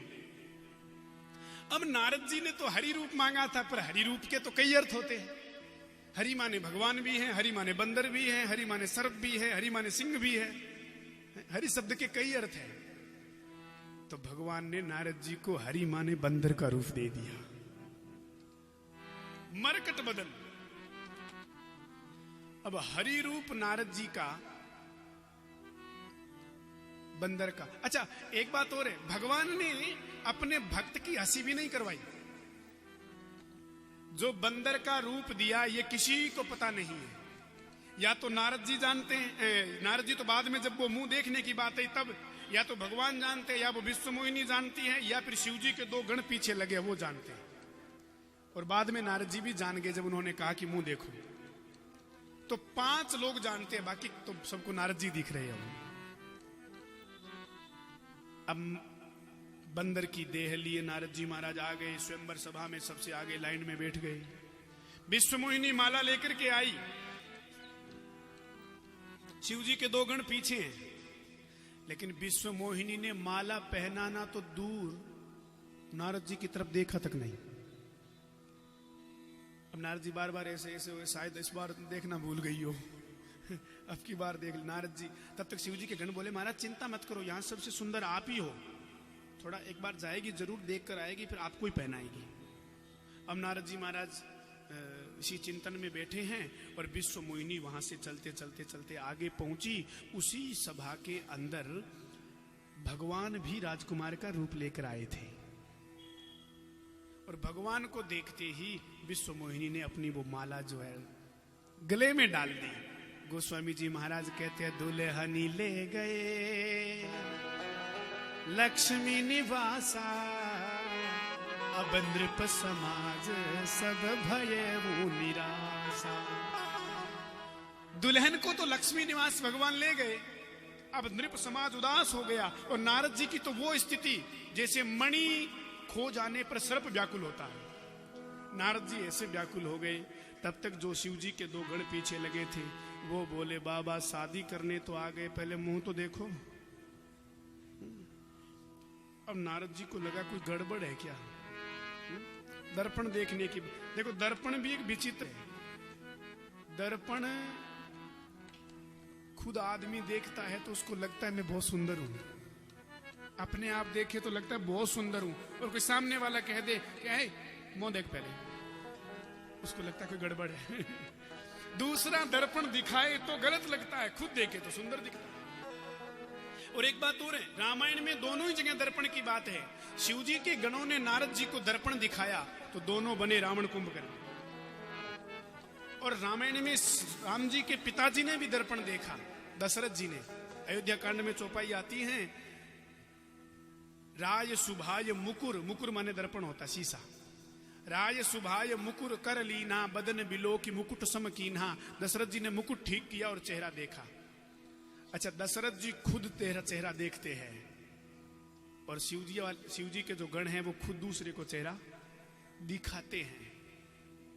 अब नारद जी ने तो हरि रूप मांगा था, पर हरि रूप के तो कई अर्थ होते हैं। हरि माने भगवान भी है, हरि माने बंदर भी है, हरि माने सर्प भी है, हरि माने सिंह भी है। हरि शब्द के कई अर्थ हैं। तो भगवान ने नारद जी को हरि माने बंदर का रूप दे दिया। मरकट बदन। अब हरि रूप नारद जी का, बंदर का। अच्छा एक बात और है, भगवान ने अपने भक्त की हंसी भी नहीं करवाई। जो बंदर का रूप दिया ये किसी को पता नहीं है। या तो नारद जी जानते हैं, नारद जी तो बाद में जब वो मुंह देखने की बात है तब, या तो भगवान जानते हैं, या वो विश्व मोहिनी जानती है, या फिर शिव जी के दो गण पीछे लगे वो जानते हैं। और बाद में नारद जी भी जान गए जब उन्होंने कहा कि मुंह देखो। तो 5 लोग जानते हैं, बाकी तो सबको नारद जी दिख रहे हैं। अब बंदर की देह लिए नारद जी महाराज आ गए, स्वयंवर सभा में सबसे आगे लाइन में बैठ गए। विश्व मोहिनी माला लेकर के आई, शिव जी के 2 गण पीछे हैं। लेकिन विश्व मोहिनी ने माला पहनाना तो दूर, नारद जी की तरफ देखा तक नहीं। अब नारद जी बार बार ऐसे ऐसे हुए, शायद इस बार देखना भूल गई हो, अब की बार देख नारद जी। तब तक शिव जी के गण बोले महाराज चिंता मत करो, यहां सबसे सुंदर आप ही हो, थोड़ा एक बार जाएगी जरूर, देख कर आएगी, फिर आपको ही पहनाएगी। अब नारद जी महाराज इसी चिंतन में बैठे हैं और विश्व मोहिनी वहां से चलते चलते चलते आगे पहुंची। उसी सभा के अंदर भगवान भी राजकुमार का रूप लेकर आए थे। और भगवान को देखते ही विश्व मोहिनी ने अपनी वो माला जो है गले में डाल दी। गोस्वामी जी महाराज कहते हैं दुल्हनी ले गए लक्ष्मी निवासा, अब नृप समाज सब भये निराशा। दुल्हन को तो लक्ष्मी निवास भगवान ले गए, अब नृप समाज उदास हो गया। और नारद जी की तो वो स्थिति जैसे मणि खो जाने पर सर्प व्याकुल होता है, नारद जी ऐसे व्याकुल हो गए। तब तक जो शिव जी के 2 गण पीछे लगे थे वो बोले बाबा शादी करने तो आ गए, पहले मुंह तो देखो। अब नारद जी को लगा कोई गड़बड़ है क्या। दर्पण देखने की, देखो दर्पण भी एक विचित्र है। दर्पण खुद आदमी देखता है तो उसको लगता है मैं बहुत सुंदर हूं, अपने आप देखे तो लगता है बहुत सुंदर हूं, और कोई सामने वाला कह दे कि मुंह देख पहले, उसको लगता है कोई गड़बड़ है। दूसरा दर्पण दिखाए तो गलत लगता है, खुद देखे तो सुंदर दिखता है। और एक बात और है, रामायण में दोनों ही जगह दर्पण की बात है। शिव जी के गणों ने नारद जी को दर्पण दिखाया तो दोनों बने रावण कुंभकर्ण। और रामायण में राम जी के पिताजी ने भी दर्पण देखा, दशरथ जी ने। अयोध्या कांड में चौपाई आती है, राय सुभाय मुकुर, मुकुर माने दर्पण होता शीशा। राय सुभाय मुकुर कर लीना, बदन बिलो की मुकुट सम कीन्हा। दशरथ जी ने मुकुट ठीक किया और चेहरा देखा। अच्छा दशरथ जी खुद तेरा चेहरा देखते हैं, और शिव जी के जो गण हैं वो खुद दूसरे को चेहरा दिखाते हैं।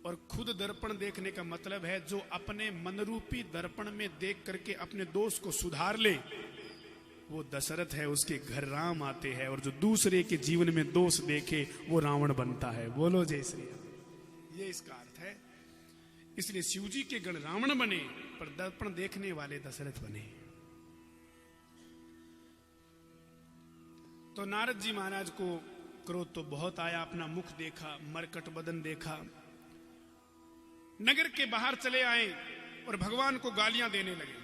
और खुद दर्पण देखने का मतलब है जो अपने मनरूपी दर्पण में देख करके अपने दोष को सुधार ले, वो दशरथ है, उसके घर राम आते हैं। और जो दूसरे के जीवन में दोष देखे वो रावण बनता है। बोलो जय श्री राम, ये इसका अर्थ है। इसलिए शिव जी के गण रावण बने पर दर्पण देखने वाले दशरथ बने। तो नारद जी महाराज को क्रोध तो बहुत आया, अपना मुख देखा, मरकट बदन देखा। नगर के बाहर चले आए और भगवान को गालियां देने लगे।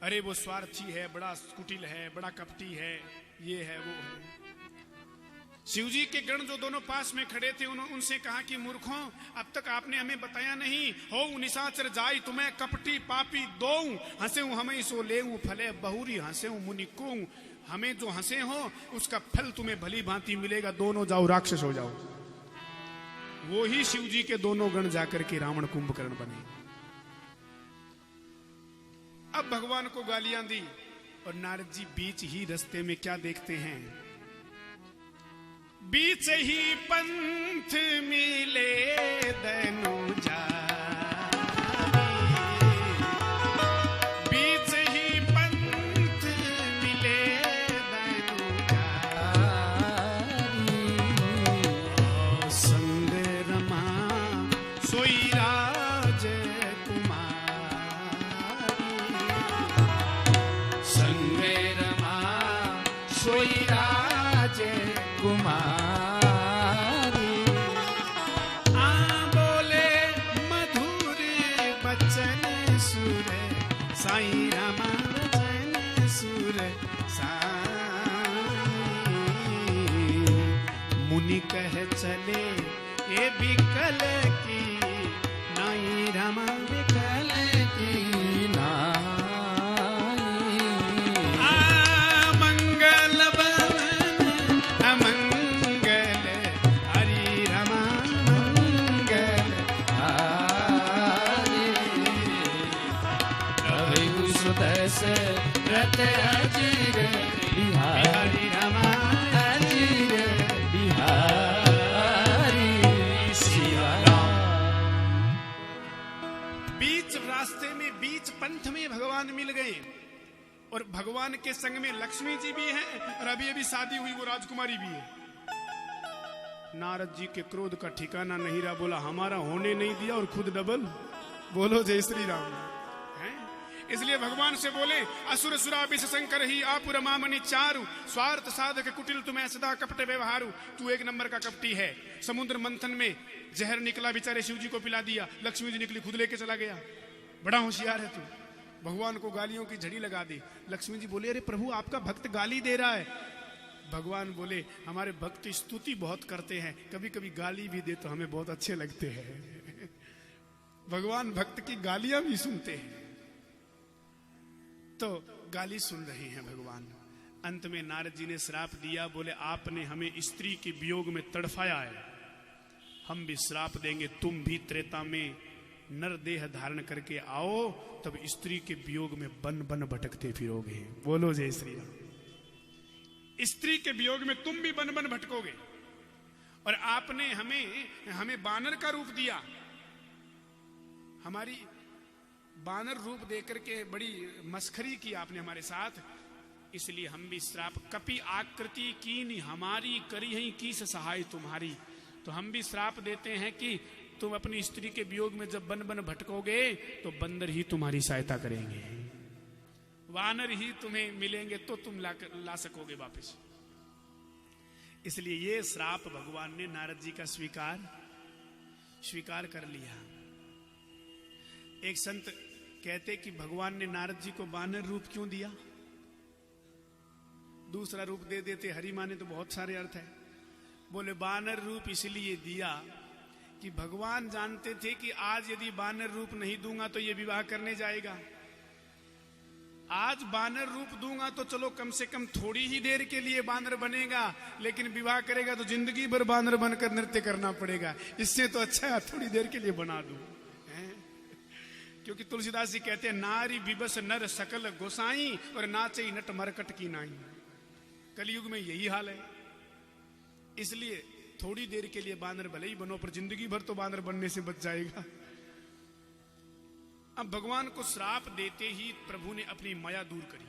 अरे वो स्वार्थी है, बड़ा कुटिल है, बड़ा कपटी है, ये है वो है। शिव जी के गण जो दोनों पास में खड़े थे उनसे कहा कि मूर्खों, अब तक आपने हमें बताया नहीं। हो निशाचर जाई तुम्हें कपटी पापी दो, हंसे हमें सो ले फले बहुरी, हंसे मुनि को, हमें जो हंसे हो उसका फल तुम्हें भली भांति मिलेगा, दोनों जाओ राक्षस हो जाओ। वो ही शिव जी के दोनों गण जाकर के रावण कुंभकर्ण बने। अब भगवान को गालियां दी और नारद जी बीच ही रास्ते में क्या देखते हैं, बीच ही पंथ मिले दनुजा, बीच ही पंथ मिले दनुजा, संग रमा सोई राज कुमारी, संग रमा सोई राज कुमारी। बोले मधुर बचन सुर, साईं रामा बचन सुर साईं। मुनि कह चले ये बिकल की नाई, रामा बिकल की नाई। रत अजीर बिहारी रमा, अजीर बिहारी सिया राम। बीच रास्ते में, बीच पंथ में भगवान मिल गए और भगवान के संग में लक्ष्मी जी भी हैं और अभी अभी शादी हुई वो राजकुमारी भी है। नारद जी के क्रोध का ठिकाना नहीं रहा, बोला हमारा होने नहीं दिया और खुद डबल। बोलो जय श्री राम। इसलिए भगवान से बोले, असुर सुरा विष शंकर ही आपुर मामनि चारु, स्वार्थ साधक कुटिल तुम्हें सदा कपट व्यवहारु। तू एक नंबर का कपटी है। समुद्र मंथन में जहर निकला, बेचारे शिव जी को पिला दिया, लक्ष्मी जी निकली खुद लेके चला गया। बड़ा होशियार है तू, भगवान को गालियों की झड़ी लगा दी। लक्ष्मी जी बोले, अरे प्रभु आपका भक्त गाली दे रहा है। भगवान बोले, हमारे भक्त स्तुति बहुत करते हैं, कभी कभी गाली भी दे तो हमें बहुत अच्छे लगते हैं। भगवान भक्त की गालियां भी सुनते हैं। तो गाली सुन रहे हैं भगवान। अंत में नारद जी ने श्राप दिया, बोले आपने हमें स्त्री के वियोग में तड़फाया है, हम भी श्राप देंगे, तुम भी त्रेता में नर देह धारण करके आओ, तब स्त्री के वियोग में बन बन भटकते फिरोगे। बोलो जय श्री राम। स्त्री के वियोग में तुम भी बन बन भटकोगे। और आपने हमें बानर का रूप दिया, हमारी बानर रूप देकर के बड़ी मस्खरी की आपने हमारे साथ, इसलिए हम भी श्राप, कपि आकृति कीनी हमारी, करी ही किस सहाय तुम्हारी। तो हम भी श्राप देते हैं कि तुम अपनी स्त्री के वियोग में जब बन बन भटकोगे तो बंदर ही तुम्हारी सहायता करेंगे, वानर ही तुम्हें मिलेंगे तो तुम ला सकोगे वापस। इसलिए ये श्राप भगवान ने नारद जी का स्वीकार कर लिया। एक संत कहते कि भगवान ने नारद जी को बानर रूप क्यों दिया, दूसरा रूप दे देते, हरि माने तो बहुत सारे अर्थ है। बोले बानर रूप इसलिए दिया कि भगवान जानते थे कि आज यदि बानर रूप नहीं दूंगा तो ये विवाह करने जाएगा। आज बानर रूप दूंगा तो चलो कम से कम थोड़ी ही देर के लिए बानर बनेगा, लेकिन विवाह करेगा तो जिंदगी भर बानर बनकर नृत्य करना पड़ेगा। इससे तो अच्छा है थोड़ी देर के लिए बना दूं। क्योंकि तुलसीदास जी कहते हैं, नारी विबस नर सकल गोसाई और नाचे नट मरकट की नाई। कलयुग में यही हाल है। इसलिए थोड़ी देर के लिए बानर भले ही बनो, पर जिंदगी भर तो बानर बनने से बच जाएगा। अब भगवान को श्राप देते ही प्रभु ने अपनी माया दूर करी।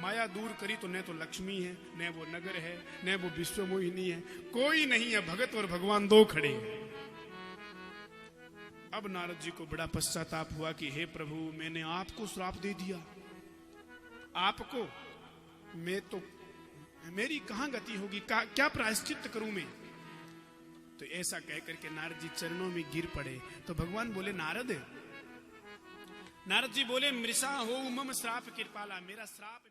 माया दूर करी तो न तो लक्ष्मी है, न वो नगर है, न वो विश्वमोहिनी है, कोई नहीं है। भगत और भगवान दो खड़े हैं। अब नारद जी को बड़ा पश्चाताप हुआ कि हे प्रभु, मैंने आपको श्राप दे दिया, आपको मैं तो, मेरी कहां गति होगी, क्या प्रायश्चित करूं मैं। तो ऐसा कह करके नारद जी चरणों में गिर पड़े। तो भगवान बोले, नारद जी बोले, मृषा हो मम श्राप कृपाला, मेरा श्राप